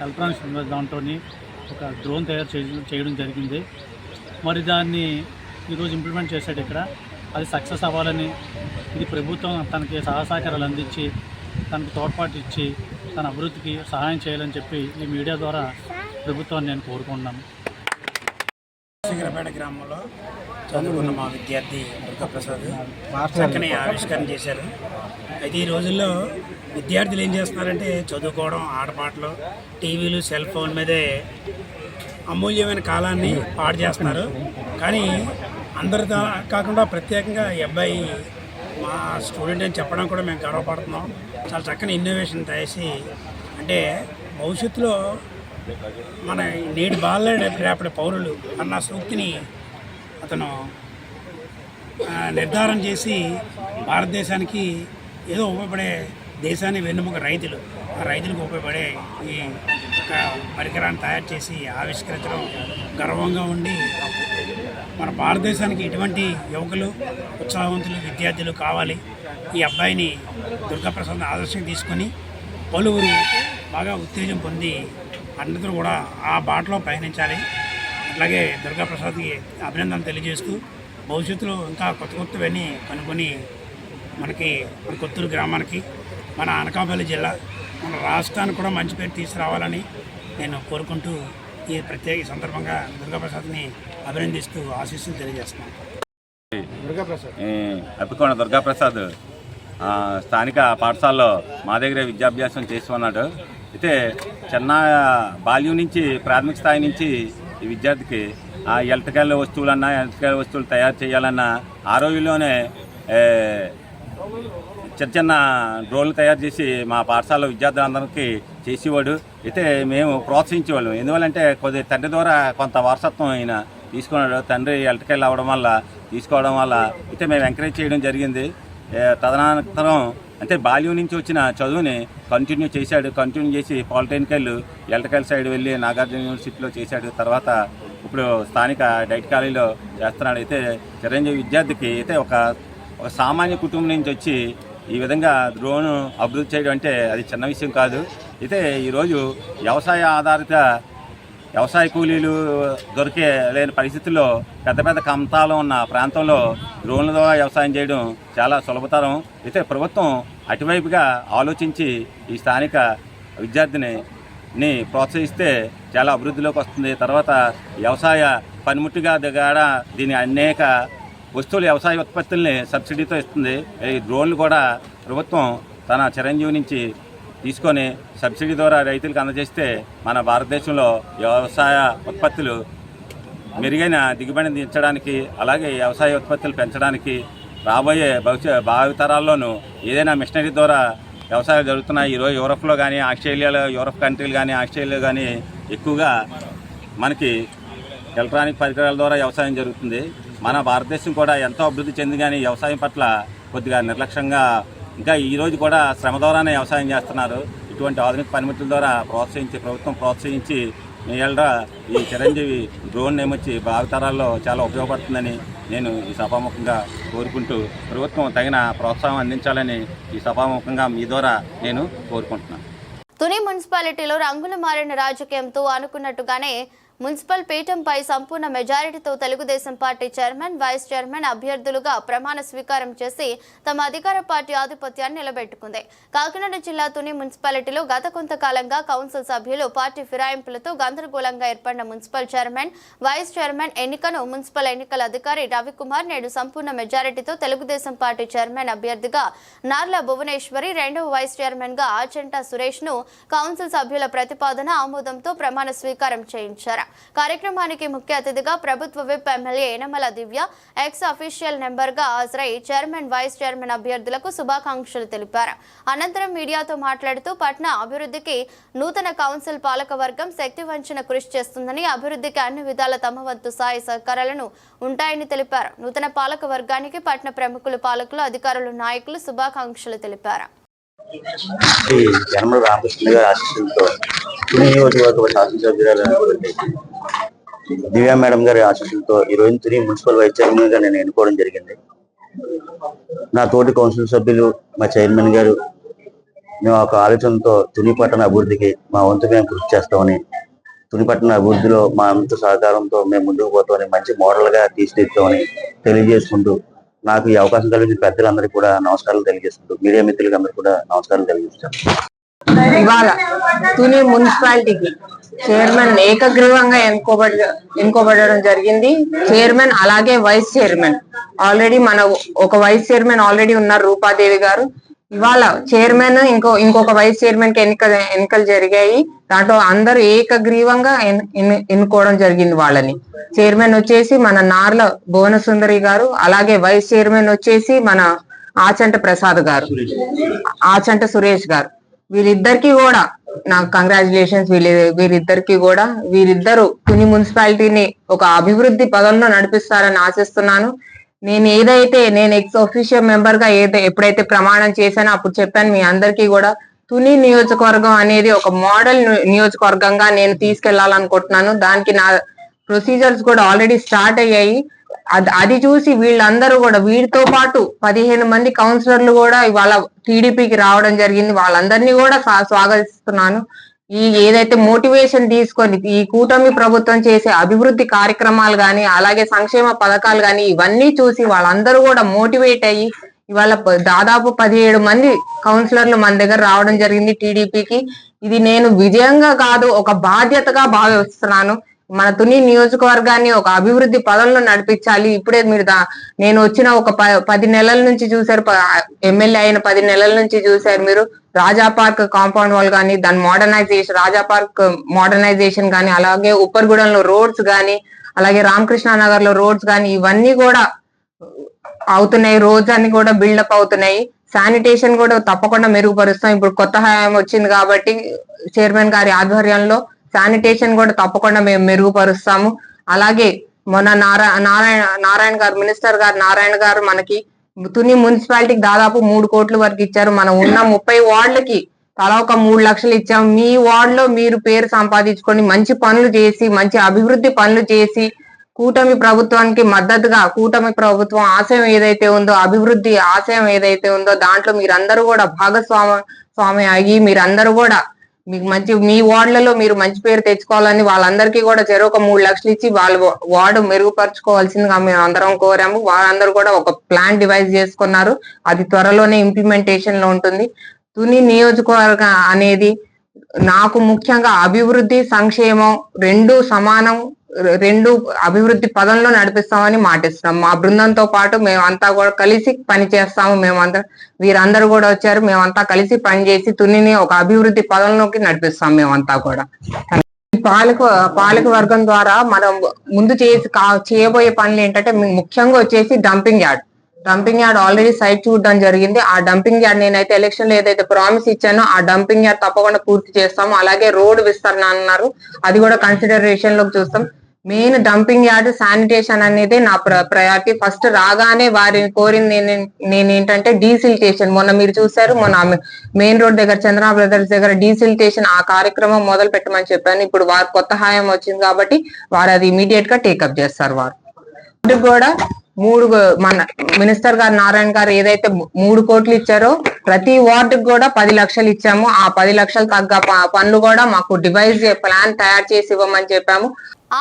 I: ఎలక్ట్రానిక్స్ దాంట్లో ఒక డ్రోన్ తయారు చేయడం జరిగింది. మరి దాన్ని ఈరోజు ఇంప్లిమెంట్ చేశాడు ఇక్కడ. అది సక్సెస్ అవ్వాలని, ఇది ప్రభుత్వం తనకి సహకారాలు అందించి తనకు తోడ్పాటు ఇచ్చి తన అభివృద్ధికి సహాయం చేయాలని చెప్పి ఈ మీడియా ద్వారా ప్రభుత్వాన్ని నేను కోరుకుంటున్నాను.
J: సింగరపేట గ్రామంలో చదువుకున్న మా విద్యార్థి దుర్గాప్రసాద్ చక్కని ఆవిష్కరణ చేశారు. అయితే ఈ రోజుల్లో విద్యార్థులు ఏం చేస్తున్నారంటే చదువుకోవడం, ఆటపాటలు, టీవీలు, సెల్ ఫోన్ మీదే అమూల్యమైన కాలాన్ని పాడు చేస్తున్నారు. కానీ అందరు కాకుండా ప్రత్యేకంగా ఈ అబ్బాయి మా స్టూడెంట్ అని చెప్పడం కూడా మేము గర్వపడుతున్నాం. చాలా చక్కని ఇన్నోవేషన్ చేసి, అంటే భవిష్యత్తులో మన నేటి బాలలే రేపటి పౌరులు అన్న సూక్తిని అతను నిర్ధారణ చేసి భారతదేశానికి ఏదో ఉపయోగపడే, దేశాన్ని వెన్నుముక రైతులు, ఆ రైతులకు ఉపయోగపడే ఈ ఒక పరికరాన్ని తయారు చేసి ఆవిష్కరించడం గర్వంగా ఉండి, మన భారతదేశానికి ఇటువంటి యువకులు, ఉత్సాహవంతులు, విద్యార్థులు కావాలి. ఈ అబ్బాయిని దుర్గాప్రసాద్ ఆదర్శంగా తీసుకొని పలువురు బాగా ఉత్తేజం పొంది అందరూ కూడా ఆ బాటలో పయనించాలి. అట్లాగే దుర్గాప్రసాద్కి అభినందనలు తెలియజేస్తూ భవిష్యత్తులో ఇంకా కొత్త కొత్తవన్నీ కనుక్కొని మన కొత్తూరు గ్రామానికి, మన అనకాపల్లి జిల్లా, మన రాష్ట్రానికి కూడా మంచి పేరు తీసుకురావాలని నేను కోరుకుంటూ ఈ ప్రత్యేక సందర్భంగా దుర్గాప్రసాద్ని అభినందిస్తూ ఆశీస్సులు తెలియజేస్తున్నాను.
H: అప్పికొండ దుర్గాప్రసాద్ స్థానిక పాఠశాలలో మా దగ్గరే విద్యాభ్యాసం చేస్తున్నాడు. అయితే చిన్న బాల్యం నుంచి, ప్రాథమిక స్థాయి నుంచి ఈ విద్యార్థికి ఆ ఎలక్ట్రికల్ వస్తువులు తయారు చేయాలన్నా ఆ రోజుల్లోనే చిన్న చిన్న డ్రోన్లు తయారు చేసి మా పాఠశాలలో విద్యార్థులందరికీ చేసేవాడు. అయితే మేము ప్రోత్సహించేవాళ్ళం. ఎందువల్లంటే కొద్దిగా తండ్రి ద్వారా కొంత వారసత్వం ఆయన తీసుకున్నాడు. తండ్రి ఎలక్ట్రికల్ తీసుకోవడం వల్ల అయితే మేము ఎంకరేజ్ చేయడం జరిగింది. తదనంతరం అంటే బాల్యం నుంచి వచ్చిన చదువుని కంటిన్యూ చేసి పాలిటెక్నికల్, ఎలక్ట్రికల్ సైడ్ వెళ్ళి నాగార్జున యూనివర్సిటీలో చేశాడు. తర్వాత ఇప్పుడు స్థానిక డైట్ కాలేజీలో చేస్తున్నాడు. అయితే చిరంజీవి విద్యార్థికి అయితే ఒక సామాన్య కుటుంబం నుంచి వచ్చి ఈ విధంగా డ్రోన్ అభివృద్ధి చేయడం అంటే అది చిన్న విషయం కాదు. అయితే ఈరోజు వ్యవసాయ కూలీలు లేని పరిస్థితుల్లో పెద్ద కంతాలు ఉన్న ప్రాంతంలో డ్రోన్ల ద్వారా వ్యవసాయం చేయడం చాలా సులభతరం. అయితే ప్రభుత్వం అటువైపుగా ఆలోచించి ఈ స్థానిక విద్యార్థిని ప్రోత్సహిస్తే చాలా అభివృద్ధిలోకి వస్తుంది. తర్వాత వ్యవసాయ పనిముట్టుగా దీని అనేక వస్తువులు, వ్యవసాయ ఉత్పత్తుల్ని సబ్సిడీతో ఇస్తుంది. ఈ డ్రోన్లు కూడా ప్రభుత్వం తన చిరంజీవి నుంచి తీసుకొని సబ్సిడీ ద్వారా రైతులకు అందజేస్తే మన భారతదేశంలో వ్యవసాయ ఉత్పత్తులు మెరుగైన దిగుబడిని దించడానికి, అలాగే వ్యవసాయ ఉత్పత్తులు పెంచడానికి రాబోయే భావితరాల్లోనూ ఏదైనా మిషనరీ ద్వారా వ్యవసాయాలు జరుగుతున్నాయి. ఈరోజు యూరప్లో కానీ, యూరప్ కంట్రీలు కానీ, ఆస్ట్రేలియా కానీ ఎక్కువగా మనకి ఎలక్ట్రానిక్ పరికరాల ద్వారా వ్యవసాయం జరుగుతుంది. మన భారతదేశం కూడా ఎంతో అభివృద్ధి చెంది, కానీ వ్యవసాయం పట్ల కొద్దిగా నిర్లక్ష్యంగా ఇంకా ఈరోజు కూడా శ్రమ ద్వారానే వ్యవసాయం చేస్తున్నారు. ఇటువంటి ఆధునిక పనిముట్ల ద్వారా ప్రభుత్వం ప్రోత్సహించి మీ ఈ చిరంజీవి డ్రోన్ ఏమొచ్చి భావితరాల్లో చాలా ఉపయోగపడుతుందని నేను ఈ సభాముఖంగా కోరుకుంటూ ప్రభుత్వం తగిన ప్రోత్సాహం అందించాలని ఈ సభాముఖంగా మీ ద్వారా నేను కోరుకుంటున్నాను.
A: తుని మున్సిపాలిటీలో రంగులు మారిన రాజకీయంతో అనుకున్నట్టుగానే మున్సిపల్ పీఠంపై సంపూర్ణ మెజారిటీతో Telugu Desam party chairman, vice chairman అభ్యర్థులుగా ప్రమాణ స్వీకారం చేసి తమ అధికార పార్టీ ఆధిపత్యాన్ని నిలబెట్టుకుంది. కాకినాడ జిల్లా తుని మున్సిపాలిటీలో గత కొంతకాలంగా కౌన్సిల్ సభ్యులు పార్టీ ఫిరాయింపులతో గందరగోళంగా ఏర్పడిన మున్సిపల్ చైర్మన్, వైస్ చైర్మన్ ఎన్నికను మున్సిపల్ ఎన్నికల అధికారి రవికుమార్ నేడు సంపూర్ణ మెజారిటీతో తెలుగుదేశం పార్టీ చైర్మన్ అభ్యర్థిగా నార్ల భువనేశ్వరి, రెండవ వైస్ చైర్మన్ గా ఆచంట సురేష్ ను కౌన్సిల్ సభ్యుల ప్రతిపాదన ఆమోదంతో ప్రమాణ స్వీకారం చేయించారు. కార్యక్రమానికి ముఖ్య అతిథిగా ప్రభుత్వ విప్ ఎమ్మెల్యే యనమల దివ్య ఎక్స్ అఫీషియల్ నెంబర్ గా హాజరై చైర్మన్, వైస్ చైర్మన్ అభ్యర్థులకు శుభాకాంక్షలు తెలిపారు. అనంతరం మీడియాతో మాట్లాడుతూ పట్న అభివృద్ధికి నూతన కౌన్సిల్ పాలక వర్గం శక్తి వంచన కృషి చేస్తుందని, అభివృద్ధికి అన్ని విధాల తమ వంతు సాయ సహకారాలను ఉంటాయని తెలిపారు. నూతన పాలక వర్గానికి పట్న ప్రముఖులు, పాలకులు, అధికారులు, నాయకులు శుభాకాంక్షలు తెలిపారు.
K: యనమల రామకృష్ణ గారి ఆశీస్సులతో నియోజకవర్గ శాసనసభ్యురాలైనటువంటి దివ్యా మేడం గారి ఆశీస్సులతో ఈరోజు తుని మున్సిపల్ వైస్ చైర్మన్ గా నేను ఎన్నుకోవడం జరిగింది. నా తోటి కౌన్సిల్ సభ్యులు, మా చైర్మన్ గారు, మేము ఒక ఆలోచనతో తుని పట్టణ అభివృద్ధికి మా వంతు మేము కృషి చేస్తామని, తుని పట్టణ అభివృద్ధిలో మా అంత సహకారంతో మేము ముందుకు పోతామని, మంచి మోడల్ గా తీర్చిదిద్దామని తెలియజేసుకుంటూ, నాకు ఈ అవకాశం కలిగిన పెద్దలందరికీ కూడా నమస్కారాలు తెలియజేస్తుంటూ, మీడియా మిత్రులకు అందరికీ కూడా నమస్కారాలు తెలియజేస్తాను.
L: ఇవాళ తుని మున్సిపాలిటీకి చైర్మన్ ఏకగ్రీవంగా ఎన్నుకోబడడం జరిగింది. చైర్మన్ అలాగే వైస్ చైర్మన్ ఆల్రెడీ ఒక వైస్ చైర్మన్ ఆల్రెడీ ఉన్నారు రూపాదేవి గారు. ఇవాళ చైర్మన్ ఇంకొక వైస్ చైర్మన్ కి ఎన్నికలు జరిగాయి. దాంట్లో అందరూ ఏకగ్రీవంగా ఎన్నుకోవడం జరిగింది వాళ్ళని. చైర్మన్ వచ్చేసి మన నార్ల భువనసుందరి గారు, అలాగే వైస్ చైర్మన్ వచ్చేసి మన ఆచంట ప్రసాద్ గారు, ఆచంట సురేష్ గారు. వీరిద్దరికి కూడా నాకు కంగ్రాచులేషన్స్. వీరిద్దరు తుని మున్సిపాలిటీని ఒక అభివృద్ధి పదంలో నడిపిస్తారని ఆశిస్తున్నాను. నేను ఎక్స్ ఆఫీషియో మెంబర్ గా ఎప్పుడైతే ప్రమాణం చేశానో అప్పుడు చెప్పాను మీ అందరికీ కూడా, తుని నియోజకవర్గం అనేది ఒక మోడల్ నియోజకవర్గంగా నేను తీసుకెళ్లాలనుకుంటున్నాను. దానికి నా ప్రొసీజర్స్ కూడా ఆల్రెడీ స్టార్ట్ అయ్యాయి. అది చూసి వీళ్ళందరూ కూడా, వీరితో పాటు 15 మంది కౌన్సిలర్లు కూడా ఇవాళ టీడీపీకి రావడం జరిగింది. వాళ్ళందరినీ కూడా స్వాగతిస్తున్నాను. ఏదైతే మోటివేషన్ తీసుకొని ఈ కూటమి ప్రభుత్వం చేసే అభివృద్ధి కార్యక్రమాలు గాని, అలాగే సంక్షేమ పథకాలు గాని, ఇవన్నీ చూసి వాళ్ళందరూ కూడా మోటివేట్ అయ్యి ఇవాళ దాదాపు 17 మంది కౌన్సిలర్లు మన దగ్గర రావడం జరిగింది టీడీపీకి. ఇది నేను విజయంగా కాదు, ఒక బాధ్యతగా భావిస్తున్నాను. మన తుని నియోజకవర్గాన్ని ఒక అభివృద్ధి పదంలో నడిపించాలి. ఇప్పుడే నేను వచ్చిన ఒక 10 నెలల నుంచి చూసారు, ఎమ్మెల్యే అయిన 10 నెలల నుంచి చూసారు మీరు. రాజా పార్క్ కాంపౌండ్ వాల్ కానీ, దాని మోడర్నైజేషన్, రాజా పార్క్ మోడర్నైజేషన్ కానీ, అలాగే ఉప్పర్గూడెంలో రోడ్స్ కానీ, అలాగే రామకృష్ణ నగర్ లో రోడ్స్ కానీ, ఇవన్నీ కూడా అవుతున్నాయి. రోడ్స్ అన్ని కూడా బిల్డప్ అవుతున్నాయి. శానిటేషన్ కూడా తప్పకుండా మెరుగుపరుస్తాం. ఇప్పుడు కొత్త హయాం వచ్చింది కాబట్టి చైర్మన్ గారి ఆధ్వర్యంలో శానిటేషన్ కూడా తప్పకుండా మేము మెరుగుపరుస్తాము. అలాగే మొన్న నారాయణ గారు, మినిస్టర్ గారు నారాయణ గారు మనకి తుని మున్సిపాలిటీకి దాదాపు 3 కోట్ల వరకు ఇచ్చారు. మనం ఉన్న 30 వార్డులకి తలా ఒక 3 లక్షలు ఇచ్చాము. మీ వార్డ్ లో మీరు పేరు సంపాదించుకొని మంచి పనులు చేసి, మంచి అభివృద్ధి పనులు చేసి, కూటమి ప్రభుత్వానికి మద్దతుగా, కూటమి ప్రభుత్వం ఆశయం ఏదైతే ఉందో, అభివృద్ధి ఆశయం ఏదైతే ఉందో దాంట్లో మీరందరూ కూడా భాగస్వామి అయ్యి, మీరందరూ కూడా మీకు మీ వార్డులలో మీరు మంచి పేరు తెచ్చుకోవాలని వాళ్ళందరికీ కూడా చెరొక 3 లక్షలు ఇచ్చి వాళ్ళ వార్డు మెరుగుపరచుకోవాల్సిందిగా మేము అందరం కోరాము. వాళ్ళందరూ కూడా ఒక ప్లాన్ డివైజ్ చేసుకున్నారు. అది త్వరలోనే ఇంప్లిమెంటేషన్ లో ఉంటుంది. తుని నియోజకవర్గం అనేది నాకు ముఖ్యంగా అభివృద్ధి, సంక్షేమం రెండు సమానం, రెండు అభివృద్ధి పదంలో నడిపిస్తామని మాటిస్తున్నాం. మా బృందంతో పాటు మేమంతా కూడా కలిసి పని చేస్తాము. వీరందరూ కూడా వచ్చారు. మేమంతా కలిసి పనిచేసి తునిని ఒక అభివృద్ధి పదంలోకి నడిపిస్తాం మేమంతా కూడా. పాలక వర్గం ద్వారా మనం ముందు చేయబోయే పనులు ఏంటంటే, ముఖ్యంగా వచ్చేసి డంపింగ్ యార్డ్ ఆల్రెడీ సైట్ చూడడం జరిగింది. ఆ డంపింగ్ యార్డ్ నేనైతే ఎలక్షన్ లో ఏదైతే ప్రామిస్ ఇచ్చానో ఆ డంపింగ్ యార్డ్ తప్పకుండా పూర్తి చేస్తాము. అలాగే రోడ్ విస్తరణ అన్నారు, అది కూడా కన్సిడరేషన్ లోకి చూస్తాం. మెయిన్ డంపింగ్ యార్డ్, శానిటేషన్ అనేది నా ప్రయారిటీ. ఫస్ట్ రాగానే వారిని కోరింది నేను ఏంటంటే డీసిల్టేషన్. మొన్న మీరు చూసారు, మొన్న మెయిన్ రోడ్ దగ్గర చంద్ర బ్రదర్స్ దగ్గర డీసిల్టేషన్ ఆ కార్యక్రమం మొదలు పెట్టమని చెప్పాను. ఇప్పుడు వారు కొత్త హాయం వచ్చింది కాబట్టి వారు అది ఇమీడియట్ గా టేకప్ చేస్తారు. వారు కూడా మన మినిస్టర్ గారు నారాయణ గారు ఏదైతే 3 కోట్లు ఇచ్చారో ప్రతి వార్డుకి కూడా 10 లక్షలు ఇచ్చాము. ఆ 10 లక్షలు తగ్గ పనులు కూడా మాకు డివైజ్ ప్లాన్ తయారు చేసి ఇవ్వమని చెప్పాము.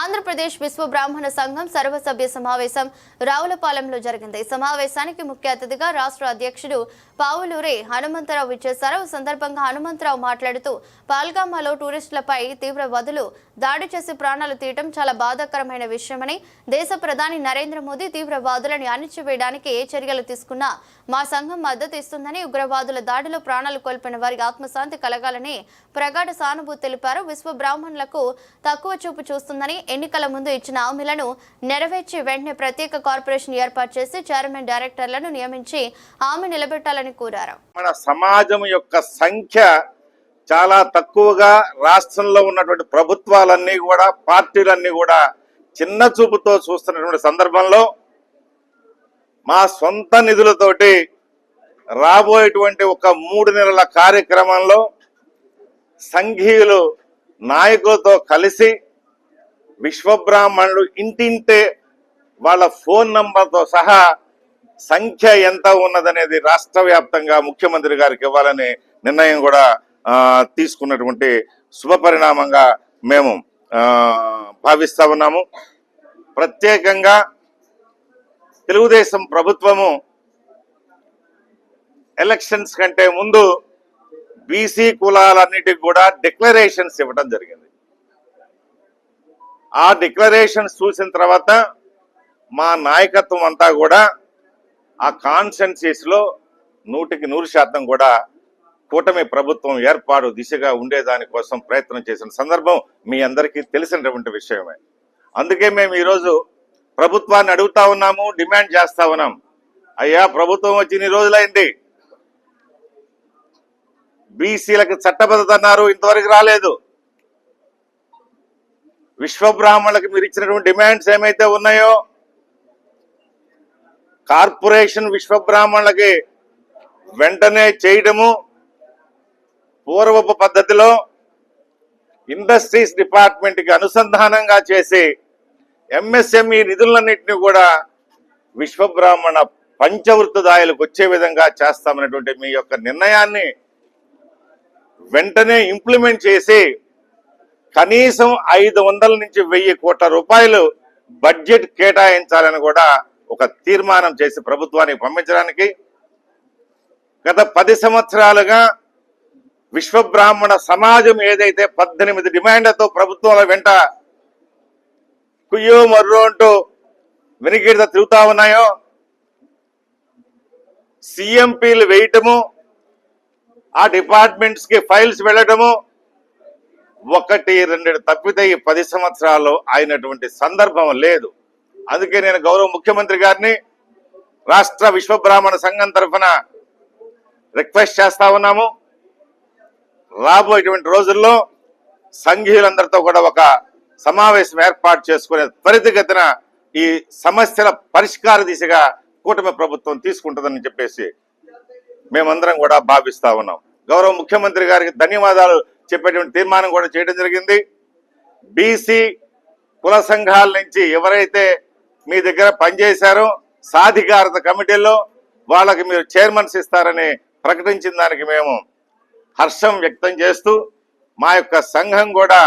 A: ఆంధ్రప్రదేశ్ విశ్వ బ్రాహ్మణ సంఘం సర్వసభ్య సమావేశం రావులపాలెంలో జరిగింది. సమావేశానికి ముఖ్య అతిథిగా రాష్ట్ర అధ్యక్షుడు పావులూరి హనుమంతరావు విచ్చేశారు. ఈ సందర్భంగా హనుమంతరావు మాట్లాడుతూ, పాల్గామాలో టూరిస్టులపై తీవ్ర వదులు దాడి చేసి ప్రాణాలు తీయటం చాలా బాధాకరమైన విషయమని, దేశ ప్రధాని నరేంద్ర మోదీ తీవ్రవాదులను అణిచివేయడానికి ఏ చర్యలు తీసుకున్నా మా సంఘం మద్దతు ఇస్తుందని, ఉగ్రవాదుల దాడిలో ప్రాణాలు కోల్పోయిన వారికి ఆత్మశాంతి కలగాలని ప్రగాఢ సానుభూతి తెలిపారు. విశ్వ బ్రాహ్మణులకు తక్కువ చూపు చూస్తుందని, ఎన్నికల ముందు ఇచ్చిన హామీలను నెరవేర్చి వెంటనే ప్రత్యేక కార్పొరేషన్ ఏర్పాటు చేసి చైర్మన్, డైరెక్టర్లను నియమించి హామీ నిలబెట్టాలని కోరారు.
M: మన సమాజం యొక్క సంఖ్య చాలా తక్కువగా, రాష్ట్రంలో ఉన్నటువంటి ప్రభుత్వాలన్నీ కూడా, పార్టీలన్నీ కూడా చిన్న చూపుతో చూస్తున్నటువంటి సందర్భంలో మా సొంత నిధులతోటి రాబోయేటువంటి ఒక 3 నెలల కార్యక్రమంలో సంఘీయులు నాయకులతో కలిసి విశ్వబ్రాహ్మణులు ఇంటింటే వాళ్ళ ఫోన్ నంబర్తో సహా సంఖ్య ఎంత ఉన్నదనేది రాష్ట్ర వ్యాప్తంగా ముఖ్యమంత్రి గారికి ఇవ్వాలని నిర్ణయం కూడా తీసుకున్నటువంటి శుభపరిణామంగా మేము భావిస్తా ఉన్నాము. ప్రత్యేకంగా తెలుగుదేశం ప్రభుత్వము ఎలక్షన్స్ కంటే ముందు బీసీ కులాలన్నిటికి కూడా డిక్లరేషన్స్ ఇవ్వడం జరిగింది. ఆ డిక్లరేషన్స్ చూసిన తర్వాత మా నాయకత్వం అంతా కూడా ఆ కాన్సెన్సస్లో 100% కూడా కూటమి ప్రభుత్వం ఏర్పాటు దిశగా ఉండేదానికోసం ప్రయత్నం చేసిన సందర్భం మీ అందరికీ తెలిసినటువంటి విషయమే. అందుకే మేము ఈరోజు ప్రభుత్వాన్ని అడుగుతా ఉన్నాము, డిమాండ్ చేస్తా ఉన్నాం. అయ్యా, ప్రభుత్వం వచ్చి ఇన్ని రోజులైంది, బీసీలకు చట్టబద్ధత అన్నారు, ఇంతవరకు రాలేదు. విశ్వబ్రాహ్మణులకు మీరు ఇచ్చినటువంటి డిమాండ్స్ ఏమైతే ఉన్నాయో, కార్పొరేషన్ విశ్వబ్రాహ్మణులకి వెంటనే చేయడము, పూర్వపు పద్ధతిలో ఇండస్ట్రీస్ డిపార్ట్మెంట్కి అనుసంధానంగా చేసి ఎంఎస్ఎంఈ నిధులన్నింటినీ కూడా విశ్వబ్రాహ్మణ పంచవృత్తిదాయులకు వచ్చే విధంగా చేస్తామనేటువంటి మీ యొక్క నిర్ణయాన్ని వెంటనే ఇంప్లిమెంట్ చేసి కనీసం 500 నుంచి 1000 కోట్ల రూపాయలు బడ్జెట్ కేటాయించాలని కూడా ఒక తీర్మానం చేసి ప్రభుత్వానికి పంపించడానికి గత 10 సంవత్సరాలుగా విశ్వబ్రాహ్మణ సమాజం ఏదైతే 18 డిమాండ్లతో ప్రభుత్వాల వెంట కుయ్యో మర్రో అంటూ వెనుకీడత తిరుగుతా ఉన్నాయో, సిఎంపీలు వేయటము, ఆ డిపార్ట్మెంట్స్ కి ఫైల్స్ వెళ్ళటము 1-2 తప్పితే ఈ 10 సంవత్సరాల్లో అయినటువంటి సందర్భం లేదు. అందుకే నేను గౌరవ ముఖ్యమంత్రి గారిని రాష్ట్ర విశ్వబ్రాహ్మణ సంఘం తరఫున రిక్వెస్ట్ చేస్తా ఉన్నాము. రాబోయేటువంటి రోజుల్లో సంఘీయులందరితో కూడా ఒక సమావేశం ఏర్పాటు చేసుకునే త్వరితగతిన ఈ సమస్యల పరిష్కార దిశగా కూటమి ప్రభుత్వం తీసుకుంటుందని చెప్పేసి మేమందరం కూడా భావిస్తా ఉన్నాం. గౌరవ ముఖ్యమంత్రి గారికి ధన్యవాదాలు చెప్పేటువంటి తీర్మానం కూడా చేయడం జరిగింది. బీసీ కుల సంఘాల నుంచి ఎవరైతే మీ దగ్గర పనిచేశారో సాధికారత కమిటీల్లో వాళ్ళకి మీరు చైర్మన్స్ ఇస్తారని ప్రకటించిన దానికి మేము హర్షం వ్యక్తం చేస్తూ మా యొక్క సంఘం కూడా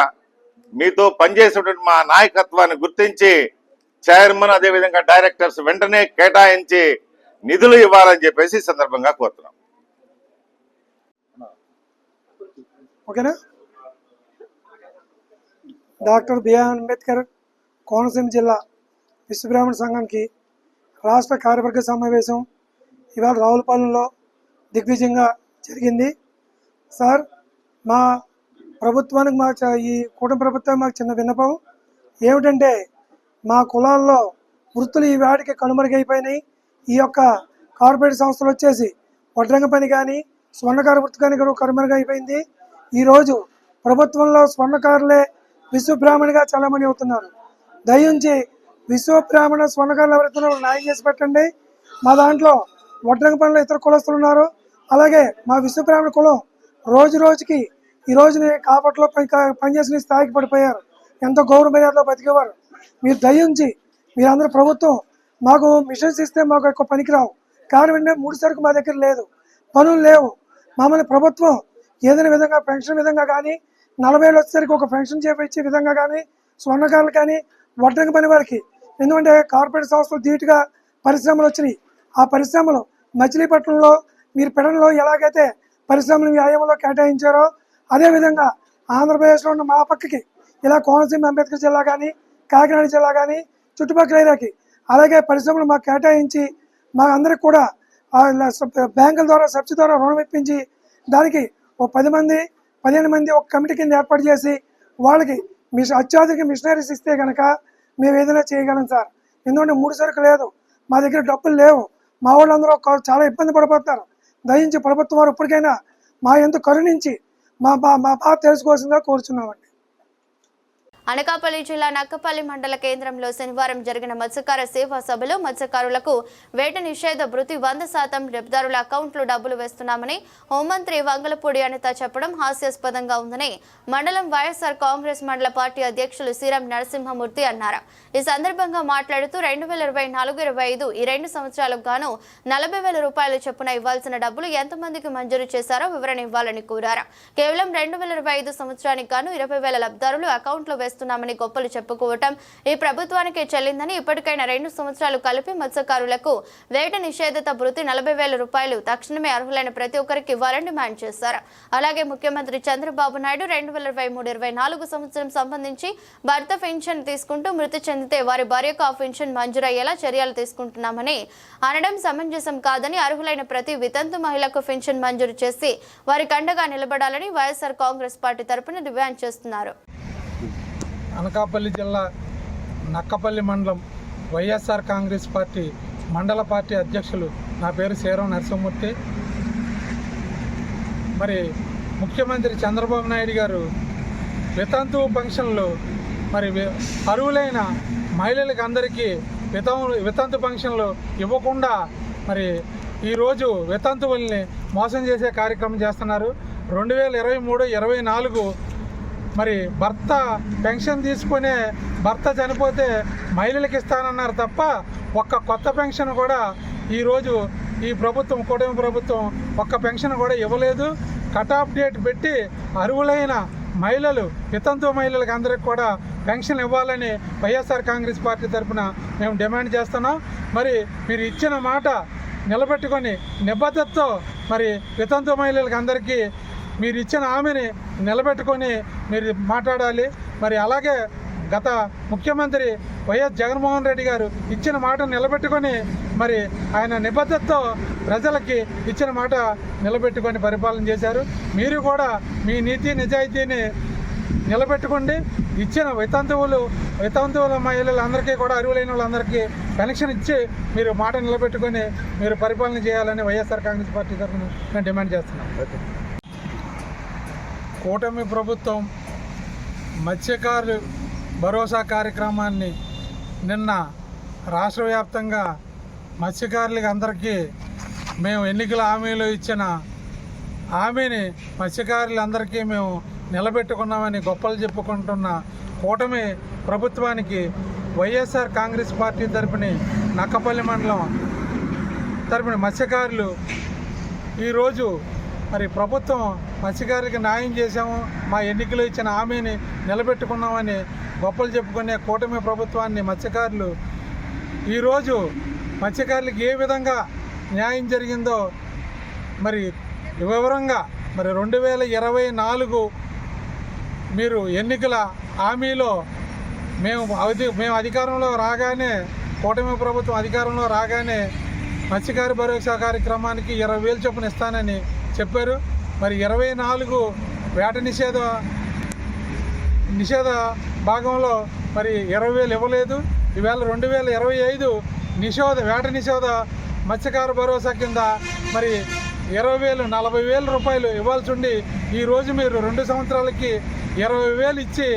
M: మీతో పనిచేసేటువంటి మా నాయకత్వాన్ని గుర్తించి చైర్మన్ అదేవిధంగా డైరెక్టర్స్ వెంటనే కేటాయించి నిధులు ఇవ్వాలని చెప్పేసి ఈ సందర్భంగా కోరుతున్నాం.
N: ఓకేనా? డాక్టర్ బిఆర్ అంబేద్కర్ కోనసీమ జిల్లా విశ్వబ్రాహ్మణ సంఘానికి రాష్ట్ర కార్యవర్గ సమావేశం ఇవాళ రావులపాలెంలో దిగ్విజయంగా జరిగింది. సార్, మా ప్రభుత్వానికి ఈ కూటమి ప్రభుత్వం మాకు చిన్న విన్నపం ఏమిటంటే, మా కులాల్లో వృత్తులు ఈ వాటికి కనుమరుగైపోయినాయి. ఈ యొక్క కార్పొరేట్ సంస్థలు వచ్చేసి వడ్రంగ పని కానీ స్వర్ణకార వృత్తి కానీ కనుమరుగైపోయింది. ఈరోజు ప్రభుత్వంలో స్వర్ణకారులే విశ్వబ్రాహ్మణిగా చలామణి అవుతున్నారు. దయించి విశ్వబ్రాహ్మణ స్వర్ణకారులు ఎవరైతే న్యాయం చేసి పెట్టండి. మా దాంట్లో వడ్రంగ పనులు ఇతర కులస్తులు ఉన్నారు. అలాగే మా విశ్వబ్రాహ్మణ కులం రోజు రోజుకి ఈ రోజుని కాపట్లో పనిచేసిన స్థాయికి పడిపోయారు. ఎంతో గౌరవ మర్యాదలో బతికేవారు. మీరు దయించి మీరందరూ ప్రభుత్వం మాకు మిషన్స్ ఇస్తే మాకు ఎక్కువ పనికిరావు. కారణం ఏంటంటే 3 సరుకు మా దగ్గర లేదు, పనులు లేవు. మమ్మల్ని ప్రభుత్వం ఏదైనా విధంగా పెన్షన్ విధంగా కానీ 40 ఏళ్ళు వచ్చేసరికి ఒక పెన్షన్ చేపించే విధంగా కానీ స్వర్ణకారులు కానీ వడ్రంగ పని వారికి, ఎందుకంటే కార్పొరేట్ సంస్థలు ధీటుగా పరిశ్రమలు వచ్చినాయి. ఆ పరిశ్రమలు మచిలీపట్నంలో మీరు పెడలో ఎలాగైతే పరిశ్రమలు వ్యాయామంలో కేటాయించారో అదేవిధంగా ఆంధ్రప్రదేశ్లో ఉన్న మా పక్కకి ఇలా కోనసీమ అంబేద్కర్ జిల్లా కానీ కాకినాడ జిల్లా కానీ చుట్టుపక్కల ఏరియాకి అలాగే పరిశ్రమలు మాకు కేటాయించి మా అందరికి కూడా బ్యాంకుల ద్వారా సబ్సిడీ ద్వారా రుణం ఇప్పించి దానికి ఒక 10 మంది 15 మంది ఒక కమిటీ కింద ఏర్పాటు చేసి వాళ్ళకి అత్యాధునిక మిషనరీస్ ఇస్తే కనుక మేము ఏదైనా చేయగలం సార్. ఎందుకంటే 3 సరుకు లేదు, మా దగ్గర డబ్బులు లేవు. మా వాళ్ళందరూ చాలా ఇబ్బంది పడిపోతున్నారు. దయించి ప్రభుత్వం వారు ఇప్పటికైనా మా ఎంత కరుణించి మా బాధ తెలుసుకోవాల్సిందిగా కోరుచున్నామండి.
A: అనకాపల్లి జిల్లా నక్కపల్లి మండల కేంద్రంలో శనివారం జరిగిన మత్స్యకార సేవా సభలో మత్స్యకారులకు వేట నిషేధ భృతి 100% లబ్ధిదారుల అకౌంట్లో డబ్బులు వేస్తున్నామని హోంమంత్రి వంగలపూడి అనిత చెప్పడం హాస్యాస్పదంగా ఉందని మండలం వైఎస్ఆర్ కాంగ్రెస్ మండల పార్టీ అధ్యక్షులు శ్రీరామ్ నరసింహమూర్తి అన్నారు. ఈ సందర్భంగా మాట్లాడుతూ 2024-25 ఈ 2 సంవత్సరాలకు గాను 40,000 రూపాయలు చొప్పున ఇవ్వాల్సిన డబ్బులు ఎంతమందికి మంజూరు చేశారో వివరణ ఇవ్వాలని కోరారు. కేవలం 2025 సంవత్సరానికి గాను 20,000 లబ్ధిదారులు అకౌంట్లో చేస్తున్నామని గొప్పలు చెప్పుకోవటం ఈ ప్రభుత్వానికి చెల్లిందని, ఇప్పటికైనా 2 సంవత్సరాలు కలిపి మత్స్యకారులకు వేట నిషేధిత భృతి 40,000 రూపాయలు తక్షణమే అర్హులైన ప్రతి ఒక్కరికి ఇవ్వాలని డిమాండ్ చేశారు. అలాగే ముఖ్యమంత్రి చంద్రబాబు నాయుడు 2023-24 సంవత్సరం సంబంధించి భర్త పెన్షన్ తీసుకుంటూ మృతి చెందితే వారి భార్యకు ఆ పెన్షన్ మంజూరయ్యేలా చర్యలు తీసుకుంటున్నామని అనడం సమంజసం కాదని, అర్హులైన ప్రతి వితంతు మహిళకు పెన్షన్ మంజూరు చేసి వారికి అండగా నిలబడాలని వైఎస్ఆర్ కాంగ్రెస్ పార్టీ తరపున డిమాండ్ చేస్తున్నారు.
N: అనకాపల్లి జిల్లా నక్కపల్లి మండలం వైఎస్ఆర్ కాంగ్రెస్ పార్టీ మండల పార్టీ అధ్యక్షులు నా పేరు సేరం నరసింహమూర్తి. మరి ముఖ్యమంత్రి చంద్రబాబు నాయుడు గారు వితంతు పెన్షన్లు మరి అర్హులైన మహిళలకు అందరికీ వితంతు పెన్షన్లు ఇవ్వకుండా మరి ఈరోజు వితంతువుల్ని మోసం చేసే కార్యక్రమం చేస్తున్నారు. 2023-24 మరి భర్త పెన్షన్ తీసుకునే భర్త చనిపోతే మహిళలకు ఇస్తానన్నారు తప్ప ఒక్క కొత్త పెన్షన్ కూడా ఈరోజు ఈ ప్రభుత్వం, కూటమి ప్రభుత్వం ఒక్క పెన్షన్ కూడా ఇవ్వలేదు. కట్ ఆఫ్ డేట్ పెట్టి అర్హులైన మహిళలు, వితంతు మహిళలకు అందరికి కూడా పెన్షన్ ఇవ్వాలని వైఎస్ఆర్ కాంగ్రెస్ పార్టీ తరఫున మేము డిమాండ్ చేస్తున్నాం. మరి మీరు ఇచ్చిన మాట నిలబెట్టుకొని నిబద్ధతతో మరి వితంతు మహిళలకు అందరికీ మీరు ఇచ్చిన హామీని నిలబెట్టుకొని మీరు మాట్లాడాలి. మరి అలాగే గత ముఖ్యమంత్రి వైఎస్ జగన్మోహన్ రెడ్డి గారు ఇచ్చిన మాట నిలబెట్టుకొని మరి ఆయన నిబద్ధతతో ప్రజలకి ఇచ్చిన మాట నిలబెట్టుకొని పరిపాలన చేశారు. మీరు కూడా మీ నీతి నిజాయితీని నిలబెట్టుకోండి. ఇచ్చిన వితంతువుల మహిళలందరికీ కూడా, అర్హులైన వాళ్ళందరికీ పెన్షన్ ఇచ్చి మీరు మాట నిలబెట్టుకొని మీరు పరిపాలన చేయాలని వైఎస్ఆర్ కాంగ్రెస్ పార్టీ తరఫున నేను డిమాండ్ చేస్తున్నాను. కూటమి ప్రభుత్వం మత్స్యకారులు భరోసా కార్యక్రమాన్ని నిన్న రాష్ట్ర వ్యాప్తంగా మత్స్యకారులకి అందరికీ మేము ఎన్నికల హామీలో ఇచ్చిన హామీని మత్స్యకారులందరికీ మేము నిలబెట్టుకున్నామని గొప్పలు చెప్పుకుంటున్న కూటమి ప్రభుత్వానికి వైఎస్ఆర్ కాంగ్రెస్ పార్టీ తరపున నక్కపల్లి మండలం తరపున మత్స్యకారులు ఈరోజు మరి ప్రభుత్వం మత్స్యకారులకి న్యాయం చేశాము, మా ఎన్నికలు ఇచ్చిన హామీని నిలబెట్టుకున్నామని గొప్పలు చెప్పుకునే కూటమి ప్రభుత్వాన్ని మత్స్యకారులు ఈరోజు మత్స్యకారులకి ఏ విధంగా న్యాయం జరిగిందో మరి వివరంగా మరి 2024 మీరు ఎన్నికల హామీలో మేము అధికారంలో రాగానే, కూటమి ప్రభుత్వం అధికారంలో రాగానే మత్స్యకార భరోసా కార్యక్రమానికి 20,000 చొప్పున ఇస్తానని చెప్పారు. మరి 24 వేట నిషేధ భాగంలో మరి 20,000 ఇవ్వలేదు. ఈవేళ 2025 వేట నిషేధ మత్స్యకార భరోసా కింద మరి 20,000 40,000 రూపాయలు ఇవ్వాల్సి ఉండి ఈరోజు మీరు 2 సంవత్సరాలకి 20,000 ఇచ్చి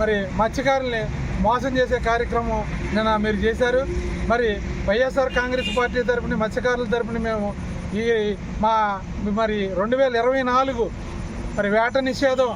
N: మరి మత్స్యకారుల్ని మోసం చేసే కార్యక్రమం నిన్న మీరు చేశారు. మరి వైఎస్ఆర్ కాంగ్రెస్ పార్టీ తరపున మత్స్యకారుల తరపున మేము మరి 2024 మరి వేట నిషేధం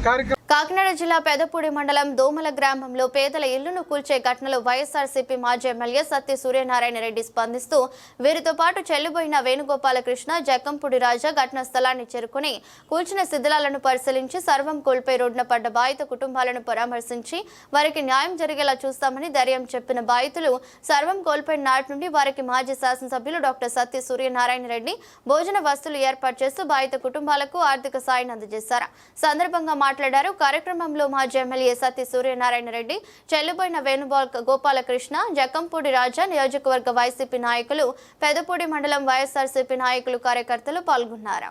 N: కార్యక్రమం.
A: కాకినాడ జిల్లా పెదపూడి మండలం దోమల గ్రామంలో పేదల ఇళ్లను కూల్చే ఘటనలో వైఎస్ఆర్సీపీ మాజీ ఎమ్మెల్యే సత్తి సూర్యనారాయణ రెడ్డి స్పందిస్తూ వీరితో పాటు చెల్లిపోయిన వేణుగోపాలకృష్ణ, జక్కంపూడి రాజా ఘటనా స్థలాన్ని చేరుకుని కూల్చిన శిథిలాలను పరిశీలించి సర్వం కోల్పోయి రోడ్డున పడ్డ బాధిత కుటుంబాలను పరామర్శించి వారికి న్యాయం జరిగేలా చూస్తామని ధైర్యం చెప్పిన బాధితులు సర్వం కోల్పోయిన నాటి నుండి వారికి మాజీ శాసనసభ్యులు డాక్టర్ సత్తి సూర్యనారాయణ రెడ్డి భోజన వస్తువులు ఏర్పాటు చేస్తూ బాధిత కుటుంబాలకు ఆర్థిక సాయాన్ని అందజేశారు. సందర్భంగా మాట్లాడారు. కార్యక్రమంలో మాజీ ఎమ్మెల్యే సత్తి సూర్యనారాయణ రెడ్డి, చెల్లిపోయిన వేణుగోపాలకృష్ణ, జక్కంపూడి రాజా, నియోజకవర్గ వైసీపీ నాయకులు, పెదపూడి మండలం వైఎస్ఆర్సీపీ నాయకులు, కార్యకర్తలు పాల్గొన్నారు.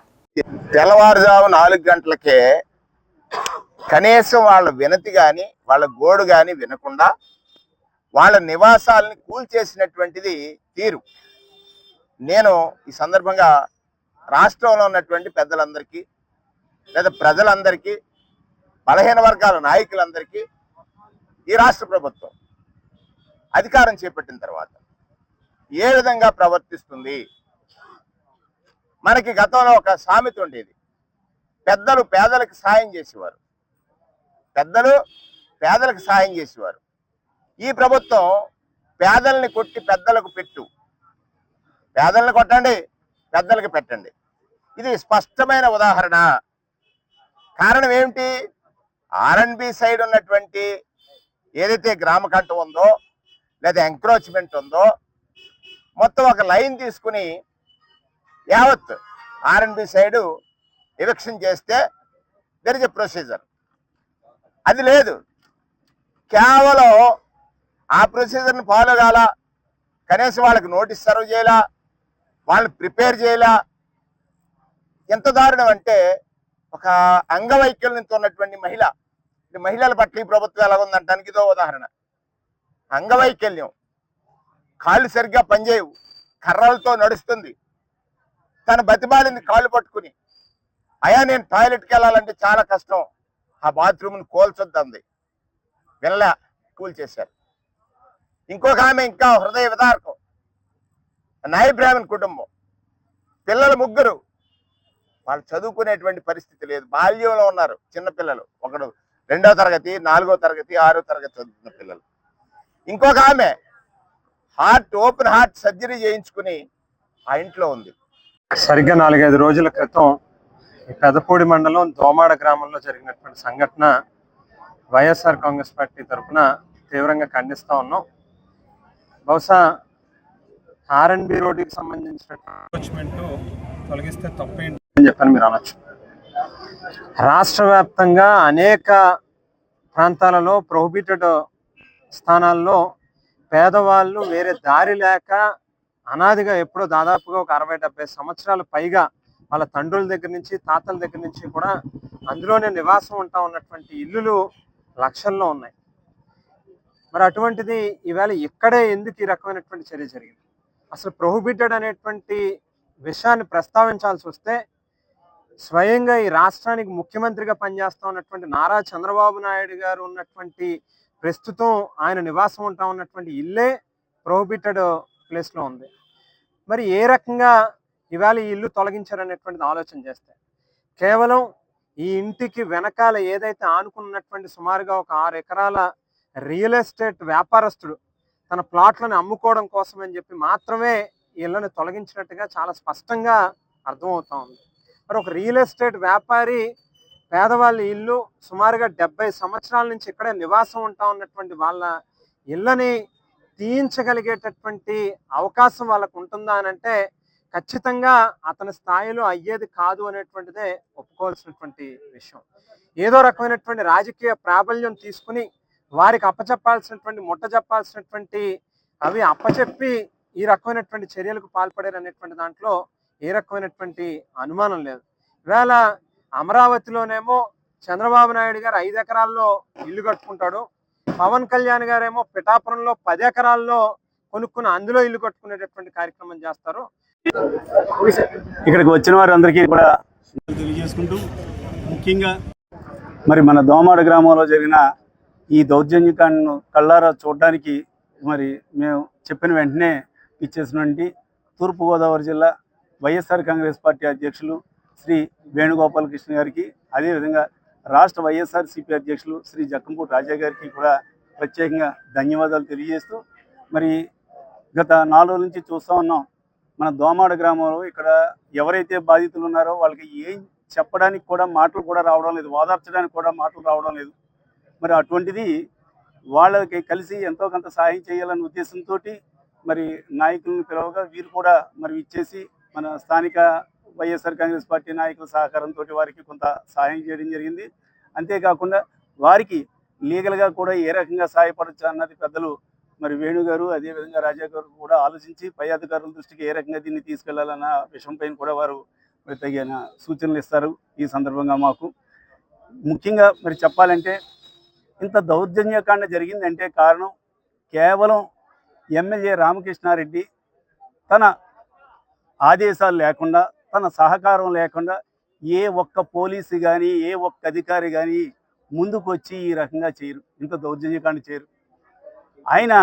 M: తెల్లవారుజాము 4 గంటలకే కనీసం వాళ్ళ వినతి గాని వాళ్ళ గోడు గాని వినకుండా వాళ్ళ నివాసాలని కూల్చేసినటువంటిది తీరు. నేను ఈ సందర్భంగా రాష్ట్రంలో ఉన్నటువంటి పెద్దలందరికీ లేదా ప్రజలందరికీ, బలహీన వర్గాల నాయకులందరికీ ఈ రాష్ట్ర ప్రభుత్వం అధికారం చేపట్టిన తర్వాత ఏ విధంగా ప్రవర్తిస్తుంది, మనకి గతంలో ఒక సామెత ఉండేది, పెద్దలు పేదలకు సాయం చేసేవారు, ఈ ప్రభుత్వం పేదల్ని కొట్టి పెద్దలకు పెట్టు, పేదల్ని కొట్టండి పెద్దలకు పెట్టండి. ఇది స్పష్టమైన ఉదాహరణ. కారణం ఏమిటి? ఆర్ఎన్బి సైడ్ ఉన్నటువంటి ఏదైతే గ్రామ కంఠం ఉందో లేదా ఎంక్రోచ్మెంట్ ఉందో మొత్తం ఒక లైన్ తీసుకుని యావత్ ఆర్ఎన్బి సైడు ఎవిక్షన్ చేస్తే దెర్ ఇస్ ఎ ప్రొసీజర్. అది లేదు, కేవలం ఆ ప్రొసీజర్ని ఫాలో కాల, కనీసం వాళ్ళకి నోటీస్ సర్వ్ చేయాలా, వాళ్ళని ప్రిపేర్ చేయాలా. ఎంత దారుణం అంటే ఒక అంగవైకల్యంతో ఉన్నటువంటి మహిళల పట్ల ఈ ప్రభుత్వం ఎలాగుందంటానికి ఇదో ఉదాహరణ. అంగవైకల్యం, కాళ్ళు సరిగ్గా పనిచేయవు, కర్రలతో నడుస్తుంది, తన బతిమాలింది కాళ్ళు పట్టుకుని, అయ్యా నేను టాయిలెట్కి వెళ్ళాలంటే చాలా కష్టం, ఆ బాత్రూమ్ని కోల్చొద్దంది, వెళ్ళా కూల్చేశారు. ఇంకొక ఆమె ఇంకా హృదయ విదారకం, నాయ బ్రాహ్మణ్ కుటుంబం, పిల్లలు 3, వాళ్ళు చదువుకునేటువంటి పరిస్థితి లేదు, బాల్యంలో ఉన్నారు చిన్నపిల్లలు, ఒకడు 2వ తరగతి, 4వ తరగతి, 6వ తరగతి చదువుతున్న పిల్లలు. ఇంకొక ఆమె ఓపెన్ హార్ట్ సర్జరీ చేయించుకుని ఆ ఇంట్లో ఉంది.
O: సరిగ్గా 4-5 రోజుల క్రితం పెదపూడి మండలం దోమాడ గ్రామంలో జరిగినటువంటి సంఘటన వైఎస్ఆర్ కాంగ్రెస్ పార్టీ తరఫున తీవ్రంగా ఖండిస్తూ ఉన్నాం. బహుశా ఆర్ఎన్బి రోడ్డుకి సంబంధించిన తొలగిస్తే తప్పేంటి అని చెప్పని మీరు అనొచ్చు. రాష్ట్ర వ్యాప్తంగా అనేక ప్రాంతాలలో ప్రొహిబిటెడ్ స్థానాల్లో పేదవాళ్ళు వేరే దారి లేక అనాదిగా ఎప్పుడో దాదాపుగా ఒక 60-70 సంవత్సరాల పైగా వాళ్ళ తండ్రుల దగ్గర నుంచి తాతల దగ్గర నుంచి కూడా అందులోనే నివాసం ఉంటా ఉన్నటువంటి ఇల్లులు లక్షల్లో ఉన్నాయి. మరి అటువంటిది ఈవేళ ఇక్కడే ఎందుకు ఈ రకమైనటువంటి చర్య జరిగింది? అసలు ప్రొహిబిటెడ్ అనేటువంటి విషయాన్ని ప్రస్తావించాల్సి వస్తే స్వయంగా ఈ రాష్ట్రానికి ముఖ్యమంత్రిగా పనిచేస్తూ ఉన్నటువంటి నారా చంద్రబాబు నాయుడు గారు ఉన్నటువంటి ప్రస్తుతం ఆయన నివాసం ఉంటా ఉన్నటువంటి ఇల్లే ప్రొహిబిటెడ్ ప్లేస్లో ఉంది. మరి ఏ రకంగా ఇవాళ ఈ ఇల్లు తొలగించారనేటువంటిది ఆలోచన చేస్తే కేవలం ఈ ఇంటికి వెనకాల ఏదైతే ఆనుకున్నటువంటి సుమారుగా ఒక 6 ఎకరాల రియల్ ఎస్టేట్ వ్యాపారస్తుడు తన ప్లాట్లను అమ్ముకోవడం కోసం అని చెప్పి మాత్రమే ఇళ్లను తొలగించినట్టుగా చాలా స్పష్టంగా అర్థమవుతా ఉంది. మరి ఒక రియల్ ఎస్టేట్ వ్యాపారి పేదవాళ్ళ ఇల్లు సుమారుగా 70 సంవత్సరాల నుంచి ఇక్కడే నివాసం ఉంటా ఉన్నటువంటి వాళ్ళ ఇళ్ళని తీయించగలిగేటటువంటి అవకాశం వాళ్ళకు ఉంటుందా అని అంటే ఖచ్చితంగా అతని స్థాయిలో అయ్యేది కాదు అనేటువంటిదే ఒప్పుకోవాల్సినటువంటి విషయం. ఏదో రకమైనటువంటి రాజకీయ ప్రాబల్యం తీసుకుని వారికి అప్పచెప్పాల్సినటువంటి చెప్పాల్సినటువంటి అవి అప్పచెప్పి ఈ రకమైనటువంటి చర్యలకు పాల్పడారు అనేటువంటి దాంట్లో ఏ రకమైనటువంటి అనుమానం లేదు. ఇవాళ అమరావతిలోనేమో చంద్రబాబు నాయుడు గారు 5 ఎకరాల్లో ఇల్లు కట్టుకుంటాడు, పవన్ కళ్యాణ్ గారేమో పిఠాపురంలో 10 ఎకరాల్లో కొనుక్కుని అందులో ఇల్లు కట్టుకునేటటువంటి కార్యక్రమం చేస్తారు.
F: ఇక్కడికి వచ్చిన వారందరికీ కూడా తెలియజేసుకుంటూ ముఖ్యంగా మరి మన దోమాడ గ్రామంలో జరిగిన ఈ దౌర్జన్యకాండను కళ్ళారా చూడడానికి మరి మేము చెప్పిన వెంటనే ఇచ్చేసినటువంటి తూర్పుగోదావరి జిల్లా వైఎస్ఆర్ కాంగ్రెస్ పార్టీ అధ్యక్షులు శ్రీ వేణుగోపాలకృష్ణ గారికి, అదేవిధంగా రాష్ట్ర వైఎస్ఆర్సీపీ అధ్యక్షులు శ్రీ జక్కంపూడి రాజా గారికి కూడా ప్రత్యేకంగా ధన్యవాదాలు తెలియజేస్తూ, మరి గత 4 రోజుల నుంచి చూస్తూ ఉన్నాం మన దోమాడ గ్రామంలో ఇక్కడ ఎవరైతే బాధితులు ఉన్నారో వాళ్ళకి ఏం చెప్పడానికి కూడా మాటలు కూడా రావడం లేదు, ఓదార్చడానికి కూడా మాటలు రావడం లేదు. మరి అటువంటిది వాళ్ళకి కలిసి ఎంతో కొంత సహాయం చేయాలనే ఉద్దేశంతో మరి నాయకులను పిలవగా వీరు కూడా మరి ఇచ్చేసి మన స్థానిక వైఎస్ఆర్ కాంగ్రెస్ పార్టీ నాయకుల సహకారంతో వారికి కొంత సహాయం చేయడం జరిగింది. అంతేకాకుండా వారికి లీగల్గా కూడా ఏ రకంగా సహాయపడచ్చు అన్నది పెద్దలు మరి వేణు గారు అదేవిధంగా రాజా గారు కూడా ఆలోచించి పై అధికారుల దృష్టికి ఏ రకంగా దీన్ని తీసుకెళ్లాలన్న విషయంపై కూడా వారు మరి తగిన సూచనలు ఇస్తారు. ఈ సందర్భంగా మాకు ముఖ్యంగా మరి చెప్పాలంటే ఇంత దౌర్జన్యకాండ జరిగిందంటే కారణం కేవలం ఎమ్మెల్యే రామకృష్ణారెడ్డి తన ఆదేశాలు లేకుండా తన సహకారం లేకుండా ఏ ఒక్క పోలీసు కానీ ఏ ఒక్క అధికారి కానీ ముందుకు వచ్చి ఈ రకంగా చేయరు, ఇంత దౌర్జన్యకాండ చేయరు. ఆయన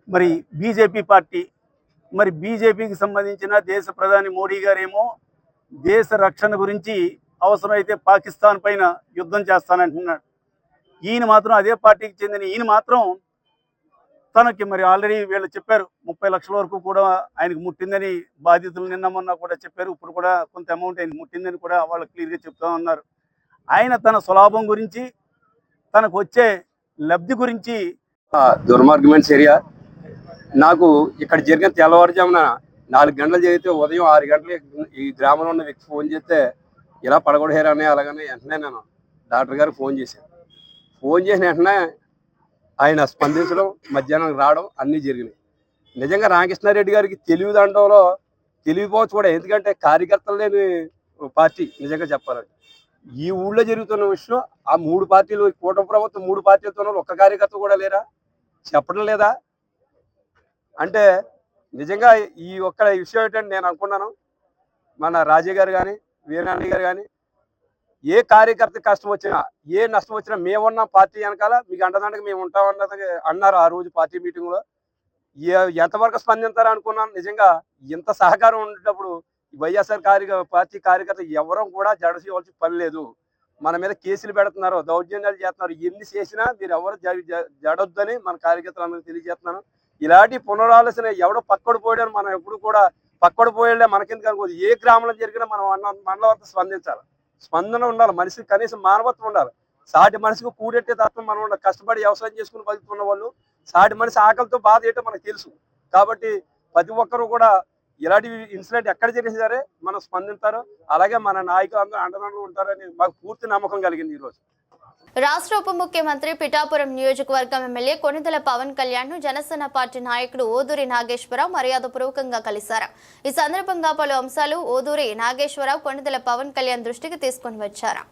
F: మరి బీజేపీ పార్టీ, మరి బీజేపీకి సంబంధించిన దేశ ప్రధాని మోడీ గారేమో దేశ రక్షణ గురించి అవసరమైతే పాకిస్తాన్ పైన యుద్ధం చేస్తానంటున్నాడు. ఈయన మాత్రం అదే పార్టీకి చెందిన ఈయన మాత్రం తనకి మరి ఆల్రెడీ వీళ్ళు చెప్పారు 30 లక్షల వరకు కూడా ఆయనకు ముట్టిందని బాధితులు నిన్న మొన్న కూడా చెప్పారు. ఇప్పుడు కూడా కొంత అమౌంట్ ఆయనకు ముట్టిందని కూడా వాళ్ళు క్లియర్గా చెప్తా ఉన్నారు. ఆయన తన స్వలాభం గురించి, తనకు వచ్చే లబ్ధి గురించి
O: దుర్మార్గమైన చర్య. నాకు ఇక్కడ జరిగిన తెల్లవారుజామున 4 గంటలు జరిగితే ఉదయం 6 గంటలకి ఈ గ్రామంలో ఉన్న వ్యక్తి ఫోన్ చేస్తే ఇలా పడగొడేరని అలాగని వెంటనే నేను డాక్టర్ గారికి ఫోన్ చేశాను. ఫోన్ చేసిన వెంటనే ఆయన స్పందించడం, మధ్యాహ్నం రావడం అన్నీ జరిగినాయి. నిజంగా రామకృష్ణారెడ్డి గారికి తెలివిదండంలో తెలివిపోవచ్చు కూడా. ఎందుకంటే కార్యకర్తలు లేని పార్టీ నిజంగా చెప్పాలంటే. ఈ ఊళ్ళో జరుగుతున్న విషయం ఆ 3 పార్టీలు, కూటమి ప్రభుత్వం 3 పార్టీలతో ఒక్క కార్యకర్త కూడా లేరా, చెప్పడం లేదా అంటే నిజంగా ఈ ఒక్క విషయం ఏంటంటే నేను అనుకున్నాను, మన రాజీ గారు కానీ వీరనాని గారు కానీ ఏ కార్యకర్త కష్టం వచ్చినా ఏ నష్టం వచ్చినా మేమున్న పార్టీ వెనకాల మీకు అండదండగా మేము ఉంటామన్నది అన్నారు ఆ రోజు పార్టీ మీటింగ్లో. ఎంతవరకు స్పందించారా అనుకున్నాను. నిజంగా ఇంత సహకారం ఉండేటప్పుడు వైఎస్ఆర్ పార్టీ కార్యకర్త ఎవరూ కూడా జడసేయవలసిన పని లేదు. మన మీద కేసులు పెడుతున్నారు, దౌర్జన్యాలు చేస్తున్నారు. ఎన్ని చేసినా మీరు ఎవరు జడొద్దని మన కార్యకర్తలందరికీ తెలియజేస్తున్నాను. ఇలాంటి పునరాలోచన ఎవడో పక్కడిపోయాడని మనం ఎప్పుడు కూడా పక్కడిపోయాడే మనకెందుకు అనుకోదు. ఏ గ్రామంలో జరిగినా మనం మనలో అంతా స్పందించాలి, స్పందన ఉండాలి. మనిషికి కనీసం మానవత్వం ఉండాలి. సాటి మనిషికి కూడెట్టే తత్వం మనం ఉండాలి. కష్టపడి వ్యవసాయం చేసుకుని బతుకుతున్న వాళ్ళు సాటి మనిషి ఆకలితో బాధ ఏంటో మనకు తెలుసు. కాబట్టి ప్రతి ఒక్కరూ కూడా ఇలాంటి ఇన్సిడెంట్ ఎక్కడ జరిగినా సరే మనం స్పందించారు. అలాగే మన నాయకులు అందరూ అండదండలు ఉంటారని మాకు పూర్తి నమ్మకం కలిగింది. ఈరోజు
A: రాష్ట్ర ఉప ముఖ్యమంత్రి పిఠాపురం నియోజకవర్గం ఎమ్మెల్యే కొణిదెల పవన్ కళ్యాణ్ ను జనసేన పార్టీ నాయకుడు ఓదూరి నాగేశ్వరరావు మర్యాదపూర్వకంగా కలిశారు. ఈ సందర్భంగా పలు అంశాలు ఓదూరి నాగేశ్వరరావు కొణిదెల పవన్ కళ్యాణ్ దృష్టికి తీసుకుని వచ్చారు.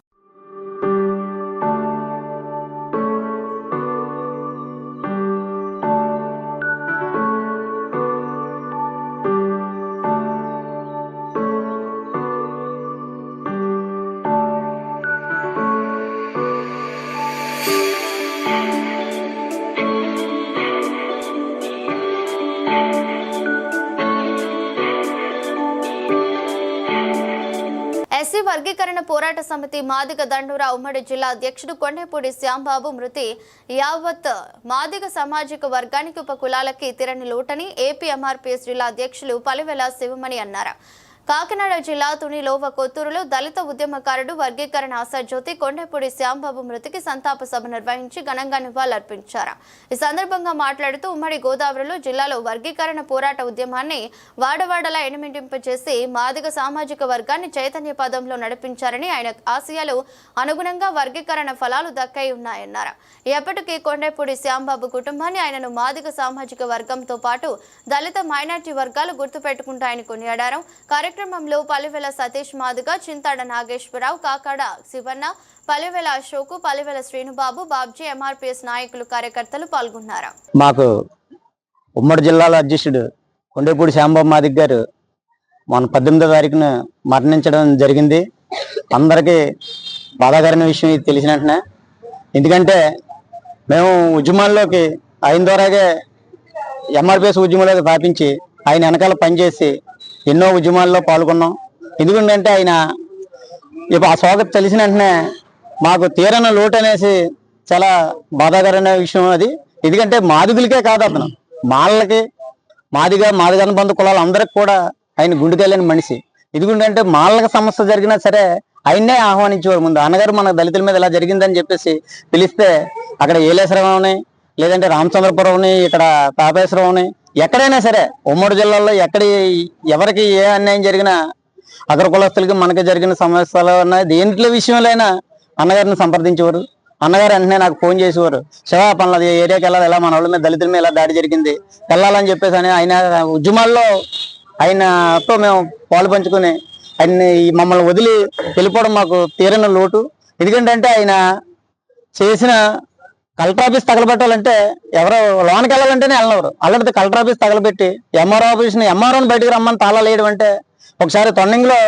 A: ఎస్సీ వర్గీకరణ పోరాట సమితి మాదిగ దండూరా ఉమ్మడి జిల్లా అధ్యక్షుడు కొండేపూడి శ్యాంబాబు మృతి యావత్ మాదిగ సామాజిక వర్గానికి ఉపకులాలకి తీరని లోటని ఏపీ ఎంఆర్పీఎస్ జిల్లా అధ్యక్షులు పలివెల శివమణి అన్నారు. కాకినాడ జిల్లా తునిలోవ కొత్తూరులో దళిత ఉద్యమకారుడు వర్గీకరణ ఆశాజ్యోతి కొండేపూడి శ్యాంబాబు మృతికి సంతాప సభ నిర్వహించి ఘనంగా నివాళులర్పించారు. ఈ సందర్భంగా మాట్లాడుతూ ఉమ్మడి గోదావరిలో జిల్లాలో వర్గీకరణ పోరాట ఉద్యమాన్ని వాడవాడలా ఎనిమిదింపచేసి మాదిగ సామాజిక వర్గాన్ని చైతన్య పదంలో నడిపించారని, ఆయన ఆశయాలు అనుగుణంగా వర్గీకరణ ఫలాలు దక్కై ఉన్నాయన్నారు. ఎప్పటికీ కొండేపూడి శ్యాంబాబు కుటుంబాన్ని, ఆయనను మాదిగ సామాజిక వర్గంతో పాటు దళిత మైనార్టీ వర్గాలు గుర్తుపెట్టుకుంటాయని కొనియాడారు. కార్యక్రమంలో పలివెల సతీష్ మాదిగ, చింతాడ నాగేశ్వరరావు, కాకాడ శివన్న, పలివెల అశోకు, పలివెల శ్రీనుబాబు, బాబ్జీ, ఎంఆర్పీఎస్ నాయకులు, కార్యకర్తలు పాల్గొన్నారు.
P: మాకు ఉమ్మడి జిల్లాలో అధ్యక్షుడు కొండేపూడి శ్యాంబాబు మాదిగ గారు మొన్న 18వ తారీఖున మరణించడం జరిగింది. అందరికీ బాధాకరమైన విషయం ఇది తెలిసిన వెంటనే. ఎందుకంటే మేము ఉద్యమాల్లోకి ఆయన ద్వారాగే ఎంఆర్పీఎస్ ఉద్యమంలోకి స్థాపించి ఆయన వెనకాల పనిచేసి ఎన్నో ఉద్యమాల్లో పాల్గొన్నాం. ఎందుకంటే ఆయన ఇప్పుడు ఆ స్వాగతం తెలిసిన వెంటనే మాకు తీరన లోటు అనేసి చాలా బాధాకరమైన విషయం అది. ఎందుకంటే మాదిగులకే కాదు, అతను మాళ్ళకి మాదిగనుబంధ కులాలు అందరికి కూడా ఆయన గుండెకెళ్ళని మనిషి. ఎందుకంటే మాళ్ళకి సమస్య జరిగినా సరే ఆయన్నే ఆహ్వానించేవారు. ముందు అన్నగారు మన దళితుల మీద ఇలా జరిగిందని చెప్పేసి పిలిస్తే అక్కడ ఏలేశ్వరంని, లేదంటే రామచంద్రపురంని, ఇక్కడ తాపేశ్వరంని, ఎక్కడైనా సరే ఉమ్మడి జిల్లాలో ఎవరికి ఏ అన్యాయం జరిగినా అగ్ర కులస్తులకి మనకి జరిగిన సమస్యలు దేంట్లో విషయంలో అయినా అన్నగారిని సంప్రదించేవారు. అన్నగారు వెంటనే నాకు ఫోన్ చేసేవారు, శివా పనులు ఏరియాకి వెళ్ళాలి, ఇలా మన వాళ్ళ మీద దళితుల మీద ఇలా దాడి జరిగింది, వెళ్ళాలని చెప్పేసి అని ఆయన ఉద్యమాల్లో ఆయనతో మేము పాలు పంచుకుని ఆయన్ని మమ్మల్ని వదిలి వెళ్ళిపోవడం మాకు తీరని లోటు. ఎందుకంటే ఆయన చేసిన కలెక్టర్ ఆఫీస్ తగలబెట్టాలంటే ఎవరో లోనికి వెళ్ళాలంటేనే వెళ్ళినవారు. అలాంటి కలెక్టర్ ఆఫీస్ తగలబెట్టి ఎంఆర్ఓని బయటకు రమ్మని తాళాలు వేయడం అంటే, ఒకసారి తొండంగిలో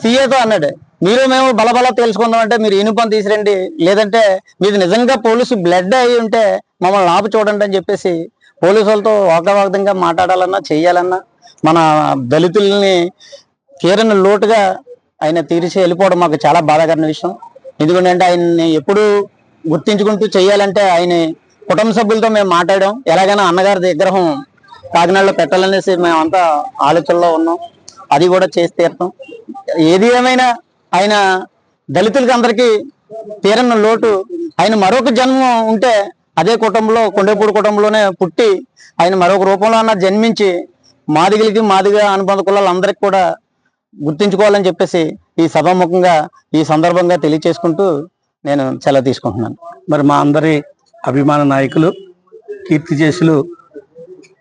P: సీఏతో అన్నాడు, మీరు మేము బలబల తెలుసుకుందాం అంటే మీరు యూనిఫామ్ తీసిరండి, లేదంటే మీది నిజంగా పోలీసు బ్లడ్ అయి ఉంటే మమ్మల్ని ఆపు చూడండి అని చెప్పేసి పోలీసు వాళ్ళతో వాగ్వాదంగా మాట్లాడాలన్నా చేయాలన్నా మన దళితుల్ని తీరని లోటుగా ఆయన తీర్చి వెళ్ళిపోవడం మాకు చాలా బాధాకరమైన విషయం. ఎందుకంటే ఆయన్ని ఎప్పుడు గుర్తించుకుంటూ చేయాలంటే ఆయన కుటుంబ సభ్యులతో మేము మాట్లాడాం. ఎలాగైనా అన్నగారి విగ్రహం కాకినాడలో పెట్టాలనేసి మేమంతా ఆలోచనలో ఉన్నాం. అది కూడా చేసి తీరుతాం. ఏది ఏమైనా ఆయన దళితులకి అందరికీ తీరని లోటు. ఆయన మరొక జన్మ ఉంటే అదే కుటుంబంలో, కొండేపూడి కుటుంబంలోనే పుట్టి ఆయన మరొక రూపంలో అన్న జన్మించి మాదిగలకి, మాదిగ అనుబంధ కులాలందరికీ కూడా గుర్తించుకోవాలని చెప్పేసి ఈ సభాముఖంగా ఈ సందర్భంగా తెలియచేసుకుంటూ నేను సెలవు తీసుకుంటున్నాను.
Q: మరి మా అందరి అభిమాన నాయకులు, కీర్తిశేషులు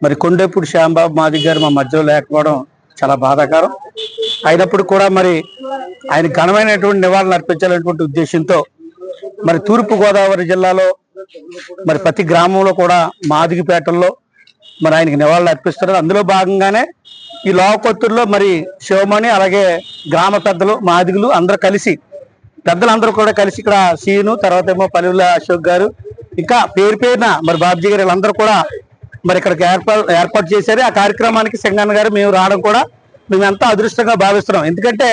Q: మరి కొండేపూడి శ్యాంబాబు మాదిగ గారు మా మధ్యలో లేకపోవడం చాలా బాధాకరం. అయినప్పుడు కూడా మరి ఆయన ఘనమైనటువంటి నివాళులు అర్పించాలనేటువంటి ఉద్దేశంతో మరి తూర్పు గోదావరి జిల్లాలో మరి ప్రతి గ్రామంలో కూడా మాదిగపేటల్లో మరి ఆయనకి నివాళులు అర్పిస్తున్నారు. అందులో భాగంగానే ఈ లోకొత్తూరులో మరి శివమణి, అలాగే గ్రామ పెద్దలు, మాదిగులు అందరూ కలిసి, పెద్దలందరూ కూడా కలిసి ఇక్కడ సీను, తర్వాత ఏమో పల్లెల అశోక్ గారు, ఇంకా పేరు పేరున మరి బాబ్జీ గారు వీళ్ళందరూ కూడా మరి ఇక్కడికి ఏర్పాటు చేశారు. ఆ కార్యక్రమానికి సింగన్న గారు మేము రావడం కూడా మేము ఎంతో అదృష్టంగా భావిస్తున్నాం. ఎందుకంటే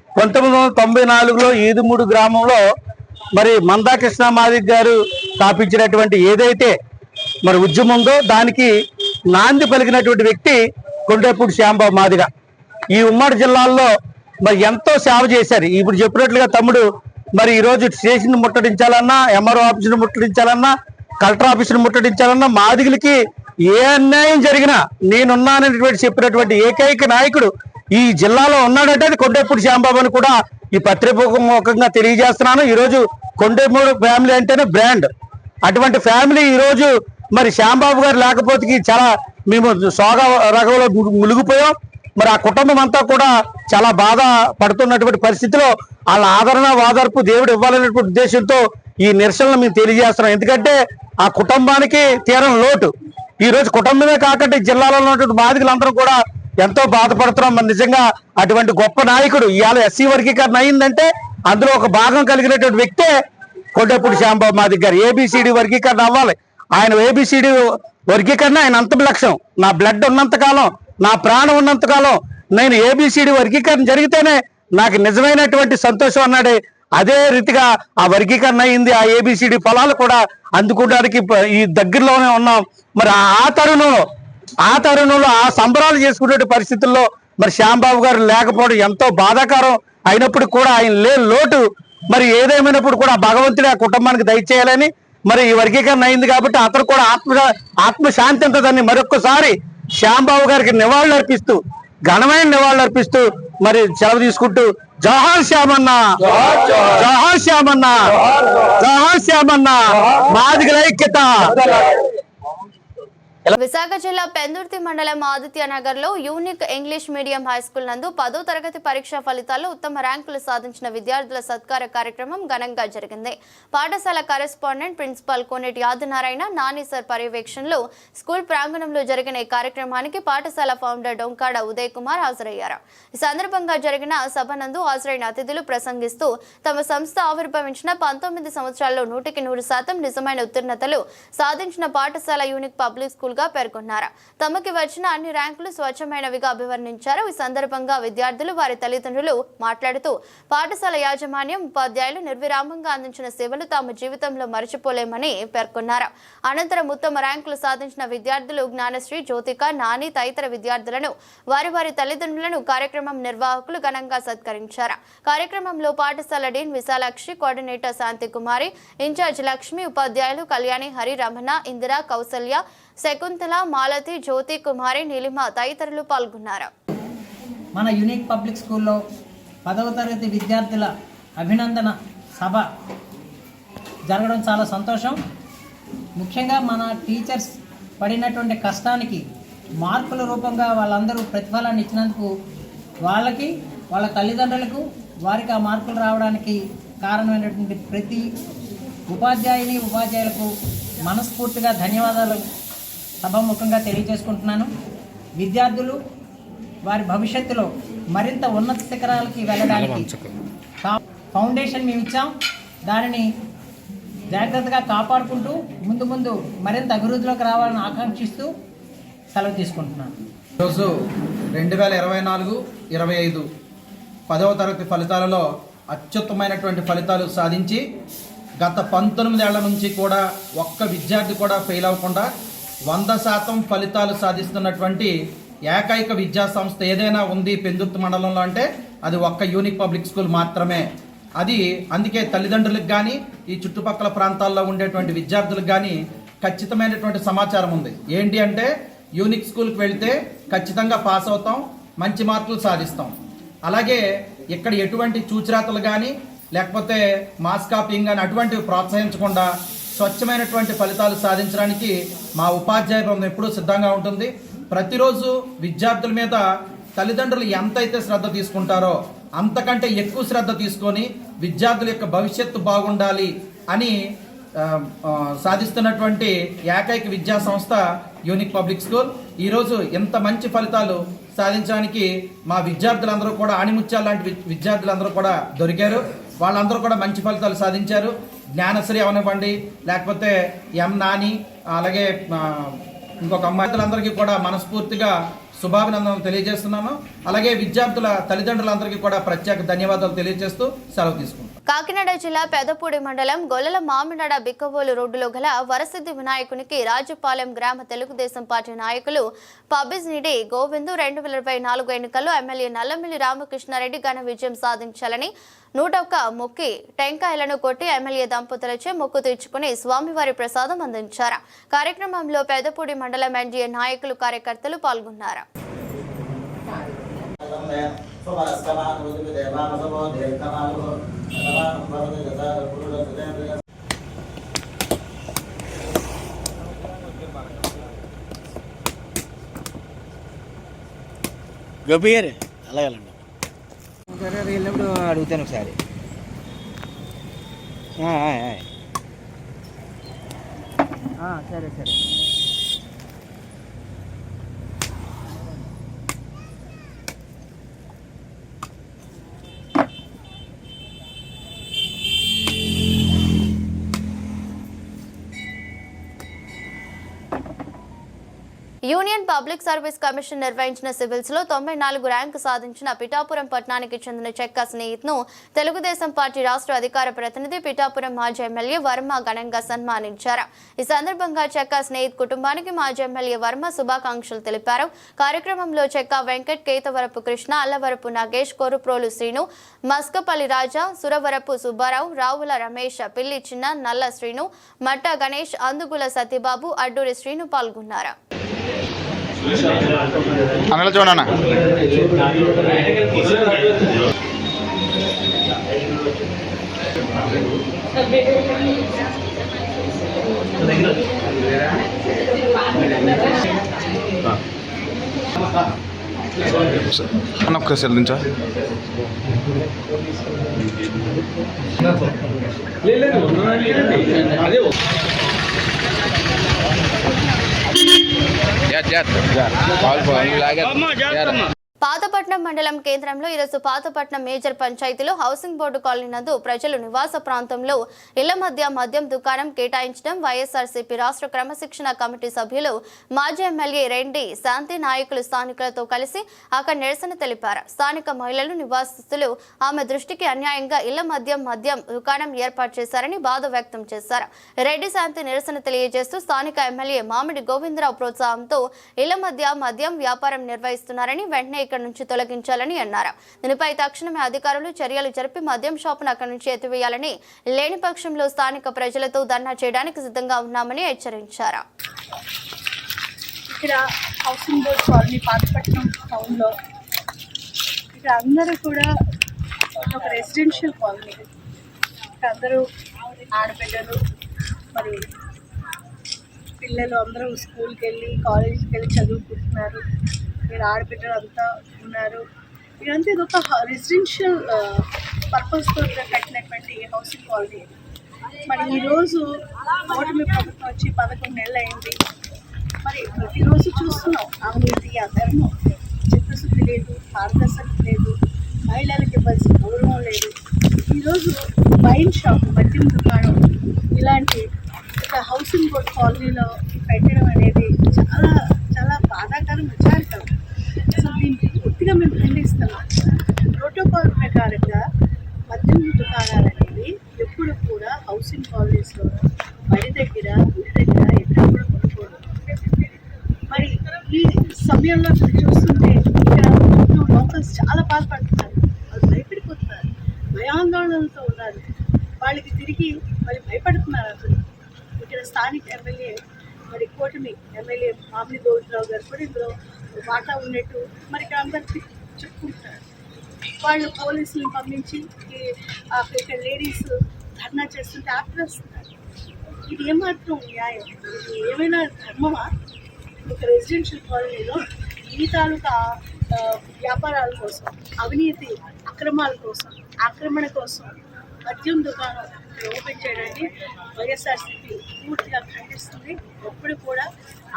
Q: 1994లో ఈదుమూడు గ్రామంలో మరి మందాకృష్ణ మాదిగ గారు స్థాపించినటువంటి ఏదైతే మరి ఉద్యమం ఉందో దానికి నాంది పలికినటువంటి వ్యక్తి కొండేపూడి శ్యాంబాబు మాదిగ. ఈ ఉమ్మడి జిల్లాల్లో మరి ఎంతో సేవ చేశారు. ఇప్పుడు చెప్పినట్లుగా తమ్ముడు మరి ఈరోజు స్టేషన్ ముట్టడించాలన్నా, ఎంఆర్ఓ ఆఫీసును ముట్టడించాలన్నా, కలెక్టర్ ఆఫీసును ముట్టడించాలన్నా, మాదిగలకి ఏ అన్యాయం జరిగినా నేనున్నాననేటువంటి చెప్పినటువంటి ఏకైక నాయకుడు ఈ జిల్లాలో ఉన్నాడంటే అది కొండేపూడి శ్యాంబాబు అని కూడా ఈ పత్రికాముఖంగా తెలియజేస్తున్నాను. ఈరోజు కొండేపూడి ఫ్యామిలీ అంటేనే బ్రాండ్. అటువంటి ఫ్యామిలీ ఈరోజు మరి శ్యాంబాబు గారు లేకపోతే చాలా మేము సోగ రగంలో మునిగిపోయాం. మరి ఆ కుటుంబం అంతా కూడా చాలా బాధ పడుతున్నటువంటి పరిస్థితిలో వాళ్ళ ఆదరణ, వాదర్పు దేవుడు ఇవ్వాలనేటువంటి ఉద్దేశంతో ఈ నిరసనలు మేము తెలియజేస్తున్నాం. ఎందుకంటే ఆ కుటుంబానికి తీరని లోటు. ఈ రోజు కుటుంబమే కాకుండా జిల్లాలో ఉన్నటువంటి బాధితులందరూ కూడా ఎంతో బాధపడుతున్నాం. మరి నిజంగా అటువంటి గొప్ప నాయకుడు ఇవాళ ఎస్సీ వర్గీకరణ అయిందంటే అందులో ఒక భాగం కలిగినటువంటి వ్యక్తే కొండేపూడి శ్యాంబాబు మాదిగ గారు. ఏబిసిడి వర్గీకరణ అవ్వాలి. ఆయన ఏబిసిడి వర్గీకరణ ఆయన అంతం లక్ష్యం. నా బ్లడ్ ఉన్నంతకాలం, నా ప్రాణం ఉన్నంతకాలం నేను ఏబిసిడి వర్గీకరణ జరిగితేనే నాకు నిజమైనటువంటి సంతోషం అన్నాడే. అదే రీతిగా ఆ వర్గీకరణ అయింది. ఆ ఏబిసిడి ఫలాలు కూడా అందుకోవడానికి ఈ దగ్గరలోనే ఉన్నాం. మరి ఆ తరుణంలో ఆ సంబరాలు చేసుకునే పరిస్థితుల్లో మరి శ్యాంబాబు గారు లేకపోవడం ఎంతో బాధాకరం. అయినప్పుడు కూడా ఆయన లేని లోటు మరి ఏదేమైనప్పుడు కూడా భగవంతుడి ఆ కుటుంబానికి దయచేయాలని మరి ఈ వర్గీకరణ అయింది కాబట్టి అతను కూడా ఆత్మశాంతి ఉంటుందని మరొక్కసారి శ్యాంబాబు గారికి నివాళులు అర్పిస్తూ, ఘనమైన నివాళులు అర్పిస్తూ మరి సెలవు తీసుకుంటూ జోహార్ శ్యామన్న, జోహార్ శ్యామన్న, జోహార్ శ్యామన్న, మాదిగల ఐక్యత.
A: విశాఖ జిల్లా పెందుర్తి మండలం ఆదిత్య నగర్ లో unique English medium high school నందు 10వ తరగతి పరీక్షా ఫలితాల్లో ఉత్తమ ర్యాంకులు సాధించిన విద్యార్థుల సత్కార కార్యక్రమం ఘనంగా జరిగింది. పాఠశాల కరెస్పాండెంట్ ప్రిన్సిపాల్ కోనేటి ఆదినారాయణ నాని సార్ పర్యవేక్షణలో స్కూల్ ప్రాంగణంలో జరిగిన ఈ కార్యక్రమానికి పాఠశాల ఫౌండర్ డొంకాడ ఉదయ్ కుమార్ హాజరయ్యారు. ఈ సందర్భంగా జరిగిన సభ నందు హాజరైన అతిథులు ప్రసంగిస్తూ తమ సంస్థ ఆవిర్భవించిన 19 సంవత్సరాల్లో 100% నిజమైన ఉత్తీర్ణతలు సాధించిన పాఠశాల యూనిక్ పబ్లిక్ స్కూల్ పేర్కొన్నారు. తమకి వచ్చిన అన్ని ర్యాంకులు స్వచ్ఛమైనవిగా అభివర్ణించారు. ఈ సందర్భంగా విద్యార్థులు, వారి తల్లిదండ్రులు మాట్లాడుతూ పాఠశాల యాజమాన్యం, ఉపాధ్యాయులు నిర్విరామంగా అందించిన సేవలు తాము జీవితంలో మరచిపోలేమని పేర్కొన్నారు. అనంతరం ఉత్తమ ర్యాంకులు సాధించిన విద్యార్థులు జ్ఞానశ్రీ, జ్యోతిక, నాని తదితర విద్యార్థులను, వారి తల్లిదండ్రులను కార్యక్రమం నిర్వాహకులు ఘనంగా సత్కరించారు. కార్యక్రమంలో పాఠశాల డీన్ విశాలాక్షి, కోఆర్డినేటర్ శాంతి కుమారి, ఇన్ఛార్జ్ లక్ష్మి, ఉపాధ్యాయులు కళ్యాణి, హరి, రమణ, ఇందిర, కౌసల్య, శకుంతల, మాలతి, జ్యోతి కుమారి, నీలిమ తదితరులు పాల్గొన్నారు.
R: మన యూనిక్ పబ్లిక్ స్కూల్లో 10వ తరగతి విద్యార్థుల అభినందన సభ జరగడం చాలా సంతోషం. ముఖ్యంగా మన టీచర్స్ పడినటువంటి కష్టానికి మార్కుల రూపంగా వాళ్ళందరూ ప్రతిఫలాన్ని ఇచ్చినందుకు వాళ్ళకి, వాళ్ళ తల్లిదండ్రులకు, వారికి ఆ మార్కులు రావడానికి కారణమైనటువంటి ప్రతి ఉపాధ్యాయులకు మనస్ఫూర్తిగా ధన్యవాదాలు సభాముఖంగా తెలియజేసుకుంటున్నాను. విద్యార్థులు వారి భవిష్యత్తులో మరింత ఉన్నత శిఖరాలకి వెళ్ళడానికి ఫౌండేషన్ మేము ఇచ్చాం. దానిని జాగ్రత్తగా కాపాడుకుంటూ ముందు మరింత అభివృద్ధిలోకి రావాలని ఆకాంక్షిస్తూ సెలవు తీసుకుంటున్నాను.
S: ఈరోజు 2024-25 10వ తరగతి ఫలితాలలో అత్యుత్తమైనటువంటి ఫలితాలు సాధించి గత 19 ఏళ్ల నుంచి కూడా ఒక్క విద్యార్థి కూడా ఫెయిల్ అవ్వకుండా 100% ఫలితాలు సాధిస్తున్నటువంటి ఏకైక విద్యా సంస్థ ఏదైనా ఉంది పెందుర్తి మండలంలో అంటే అది ఒక్క యూనిక్ పబ్లిక్ స్కూల్ మాత్రమే. అది అందుకే తల్లిదండ్రులకు కానీ ఈ చుట్టుపక్కల ప్రాంతాల్లో ఉండేటువంటి విద్యార్థులకు కానీ ఖచ్చితమైనటువంటి సమాచారం ఉంది. ఏంటి అంటే యూనిక్ స్కూల్కి వెళ్తే ఖచ్చితంగా పాస్ అవుతాం, మంచి మార్కులు సాధిస్తాం. అలాగే ఇక్కడ ఎటువంటి చూచిరాతలు కానీ లేకపోతే మాస్ కాపీయింగ్ కానీ అటువంటివి ప్రోత్సహించకుండా స్వచ్ఛమైనటువంటి ఫలితాలు సాధించడానికి మా ఉపాధ్యాయ బృందం ఎప్పుడూ సిద్ధంగా ఉంటుంది. ప్రతిరోజు విద్యార్థుల మీద తల్లిదండ్రులు ఎంతైతే శ్రద్ధ తీసుకుంటారో అంతకంటే ఎక్కువ శ్రద్ధ తీసుకొని విద్యార్థుల యొక్క భవిష్యత్తు బాగుండాలి అని సాధిస్తున్నటువంటి ఏకైక విద్యా సంస్థ యూనిక్ పబ్లిక్ స్కూల్. ఈరోజు ఎంత మంచి ఫలితాలు సాధించడానికి మా విద్యార్థులందరూ కూడా ఆణిముత్యాలు లాంటి విద్యార్థులందరూ కూడా దొరికారు. వాళ్ళందరూ కూడా మంచి ఫలితాలు సాధించారు. జ్ఞానశ్రీ అవనివ్వండి, లేకపోతే ఎం నాని, అలాగే ఇంకొక అమ్మాయిలందరికీ కూడా మనస్ఫూర్తిగా శుభాభినందనలు తెలియజేస్తున్నాను. అలాగే విద్యార్థుల తల్లిదండ్రులందరికీ కూడా ప్రత్యేక ధన్యవాదాలు తెలియజేస్తూ సెలవు తీసుకుంటాను.
A: కాకినాడ జిల్లా పెదపూడి మండలం గొల్లల మామినాడ బిక్కవోలు రోడ్డులో గల వరసిద్ధి వినాయకునికి రాజుపాలెం గ్రామ తెలుగుదేశం పార్టీ నాయకులు పబ్బిజినిడి గోవిందు 2024 ఎన్నికల్లో ఎమ్మెల్యే నల్లమిల్లి రామకృష్ణారెడ్డి ఘన విజయం సాధించాలని 101 మొక్కి టెంకాయలను కొట్టి ఎమ్మెల్యే దంపతులచే మొక్కు తీర్చుకుని స్వామివారి ప్రసాదం అందించారు. కార్యక్రమంలో పెదపూడి మండలం ఎన్డీఏ నాయకులు కార్యకర్తలు పాల్గొన్నారు.
P: గోపిగారు అలాగే వెళ్ళినప్పుడు అడుగుతాను ఒకసారి. సరే సరే.
A: యూనియన్ పబ్లిక్ సర్వీస్ కమిషన్ నిర్వహించిన సివిల్స్ లో 94 ర్యాంకు సాధించిన పిఠాపురం పట్టణానికి చెందిన చెక్క స్నేహిత్ ను తెలుగుదేశం పార్టీ రాష్ట్ర అధికార ప్రతినిధి పిఠాపురం మాజీ ఎమ్మెల్యే వర్మ ఘనంగా సన్మానించారు. ఈ సందర్భంగా చెక్క స్నేహిత్ కుటుంబానికి మాజీ ఎమ్మెల్యే వర్మ శుభాకాంక్షలు తెలిపారు. కార్యక్రమంలో చెక్క వెంకట్, కేతవరపు కృష్ణ, అల్లవరపు నాగేష్, కొరుప్రోలు శ్రీను, మస్కపల్లి రాజా, సురవరపు సుబ్బారావు, రావుల రమేష్, పిల్లి చిన్న, నల్ల శ్రీను, మట్ట గణేష్, అందుగుల సత్యబాబు, అడ్డూరి శ్రీను పాల్గొన్నారు.
T: అనల చూడనా అన్న ఒక్కసారి నుంచా అదే
A: పాతపట్నం మండలం కేంద్రంలో ఈరోజు పాతపట్నం మేజర్ పంచాయతీలో హౌసింగ్ బోర్డు కాలనీ నందు ప్రజలు నివాస ప్రాంతంలో ఇళ్ల మధ్య మద్యం దుకాణం కేటాయించడం వైఎస్ఆర్సీపీ రాష్ట్ర క్రమశిక్షణ కమిటీ సభ్యులు మాజీ ఎమ్మెల్యే రెడ్డి శాంతి నాయకులు స్థానికులతో కలిసి అక్కడ నిరసన తెలిపారు. స్థానిక మహిళలు నివాసితులు ఆమె దృష్టికి అన్యాయంగా ఇళ్ల మధ్య మద్యం దుకాణం ఏర్పాటు చేశారని బాధ వ్యక్తం చేశారు. రెడ్డి శాంతి నిరసన తెలియజేస్తూ స్థానిక ఎమ్మెల్యే మామిడి గోవిందరావు ప్రోత్సాహంతో ఇళ్ల మధ్య మద్యం వ్యాపారం నిర్వహిస్తున్నారని వెంటనే ఇక్కడ నుంచి తొలగించాలని అన్నారు. దీనిపై తక్షణమే అధికారులు చర్యలు జరిపి మద్యం షాపును అక్కడి నుంచి ఎత్తివేయాలని, లేని పక్షంలో స్థానిక ప్రజలతో ధర్నా చేయడానికి సిద్ధంగా ఉన్నామని హెచ్చరించారు.
U: ఇక్కడ హౌసింగ్ బోర్డ్ కాలనీ పాతపట్నం టౌన్లో ఇక్కడ అందరూ కూడా ఒక రెసిడెన్షియల్ కాలనీ. ఇక్కడ అందరూ ఆడపిల్లలు మరి పిల్లలు అందరూ స్కూల్కి వెళ్ళి కాలేజీకి వెళ్ళి చదువుకుంటున్నారు. ఇక్కడ ఆడపిల్లలు అంతా ఉన్నారు. ఇదంతా ఇది ఒక రెసిడెన్షియల్ పర్పస్తో కట్టినటువంటి హౌసింగ్ కాలనీ. మరి ఈరోజు ఓటమి ప్రభుత్వం వచ్చి 11 నెలలు అయింది. మరి ప్రతిరోజు చూస్తున్నాం అవినీతి, అధర్మం, చిత్తశుద్ధి లేదు, పారదర్శకత లేదు, మహిళలకు ఇవ్వాల్సిన గౌరవం లేదు. ఈరోజు వైన్ షాప్, మద్యం దుకాణం ఇలాంటి ఒక హౌసింగ్ బోర్డ్ కాలనీలో పెట్టడం అనేది చాలా చాలా బాధాకరం, విచారకరం. అసలు దీన్ని పూర్తిగా మేము ఖండిస్తున్నాం. ప్రోటోకాల్ ప్రకారంగా మద్యం దుకాణాలు అనేవి ఎప్పుడు కూడా హౌసింగ్ కాలనీస్లో బడి దగ్గర, గుడి దగ్గర ఎక్కడ కూడా కొనుక్కోరు. మరి ఈ సమయంలో చూస్తుంటే ఇక్కడ లోకల్స్ చాలా బాధపడుతున్నారు. వాళ్ళు భయపడిపోతున్నారు, భయాందోళనలతో దానికి మరి భయపడుతున్నారు అసలు. ఇక్కడ స్థానిక ఎమ్మెల్యే మరి కూటమి ఎమ్మెల్యే మామిడి గోవిందరావు గారు కూడా ఇందులో వాటా ఉన్నట్టు మరి ఇక్కడ అందరికి చెప్పుకుంటున్నారు. వాళ్ళు పోలీసులను పంపించి ఇక్కడ లేడీస్ ధర్నా చేస్తుంటే ఆపివేస్తున్నారు. ఇది ఏమాత్రం న్యాయం? ఇది ఏమైనా ధర్మమా? ఒక రెసిడెన్షియల్ కాలనీలో ఈ తాలూకా వ్యాపారాల కోసం, అవినీతి అక్రమాల కోసం, ఆక్రమణ కోసం మద్యం దుకాణం ఓపెన్ చేయడాన్ని వైఎస్ఆర్సీపీ పూర్తిగా ఖండిస్తుంది. ఎప్పుడు కూడా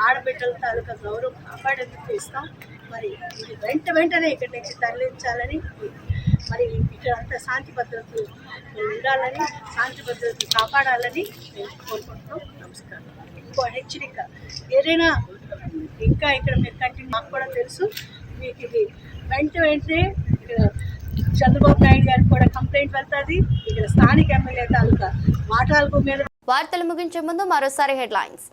U: ఆడబిడ్డల తాలూకా గౌరవం కాపాడేందుకు ఇస్తాం. మరి ఇది వెంటనే ఇక్కడి నుంచి తరలించాలని, మరి ఇక్కడ అంతా శాంతి భద్రతలు ఉండాలని, శాంతి భద్రతలు కాపాడాలని మేము కోరుకుంటున్నాం. నమస్కారం. ఇంకో హెచ్చరిక, ఏదైనా ఇంకా ఇక్కడ మీరు కంటిన్యూ, మాకు కూడా తెలుసు, మీకు ఇది వెంటనే చంద్రబాబు నాయుడు గారికి కూడా కంప్లైంట్ వెళ్తుంది. ఇక్కడ స్థానిక ఎమ్మెల్యే తాలూకా మాటల మీద.
A: వార్తలు ముగించే ముందు మరోసారి హెడ్లైన్స్.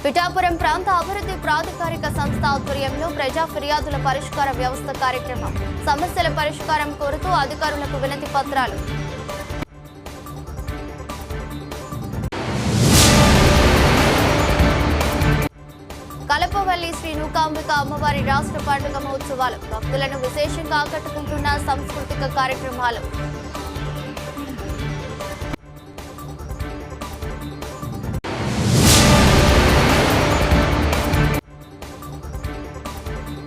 A: పిఠాపురం ప్రాంత అభివృద్ధి ప్రాధికారిక సంస్థ ఆధ్వర్యంలో ప్రజా ఫిర్యాదుల పరిష్కార వ్యవస్థ కార్యక్రమం. సమస్యల పరిష్కారం కోరుతూ అధికారులకు వినతి పత్రాలు. కలపవల్లి శ్రీ నూకాంబిక అమ్మవారి రాష్ట్ర పండుగ మహోత్సవాలు. భక్తులను విశేషంగా ఆకట్టుకుంటున్న సాంస్కృతిక కార్యక్రమాలు.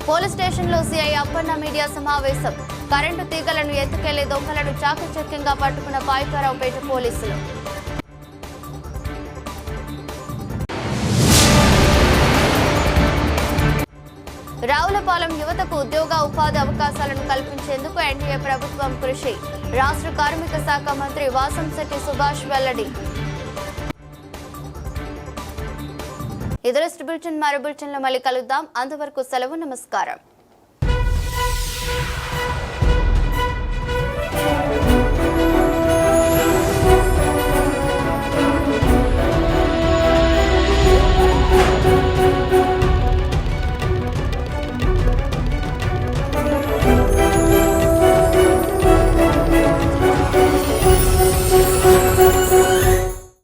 A: పోలీస్ స్టేషన్లో సిఐ అప్పన్న మీడియా సమావేశం. కరెంటు తీగలను ఎత్తుకెళ్లే దొంగలను చాకచక్యంగా పట్టుకున్న పాయకరావుపేట పోలీసులు. రావులపాలెం యువతకు ఉద్యోగ ఉపాధి అవకాశాలను కల్పించేందుకు ఎన్డీఏ ప్రభుత్వం కృషి. రాష్ట్ర కార్మిక శాఖ మంత్రి వాసంశెట్టి సుభాష్ వెల్లడి. ఇదే బులెటిన్ మరో బులెటిన్లో మళ్ళీ కలుద్దాం. అంతవరకు సెలవు. నమస్కారం.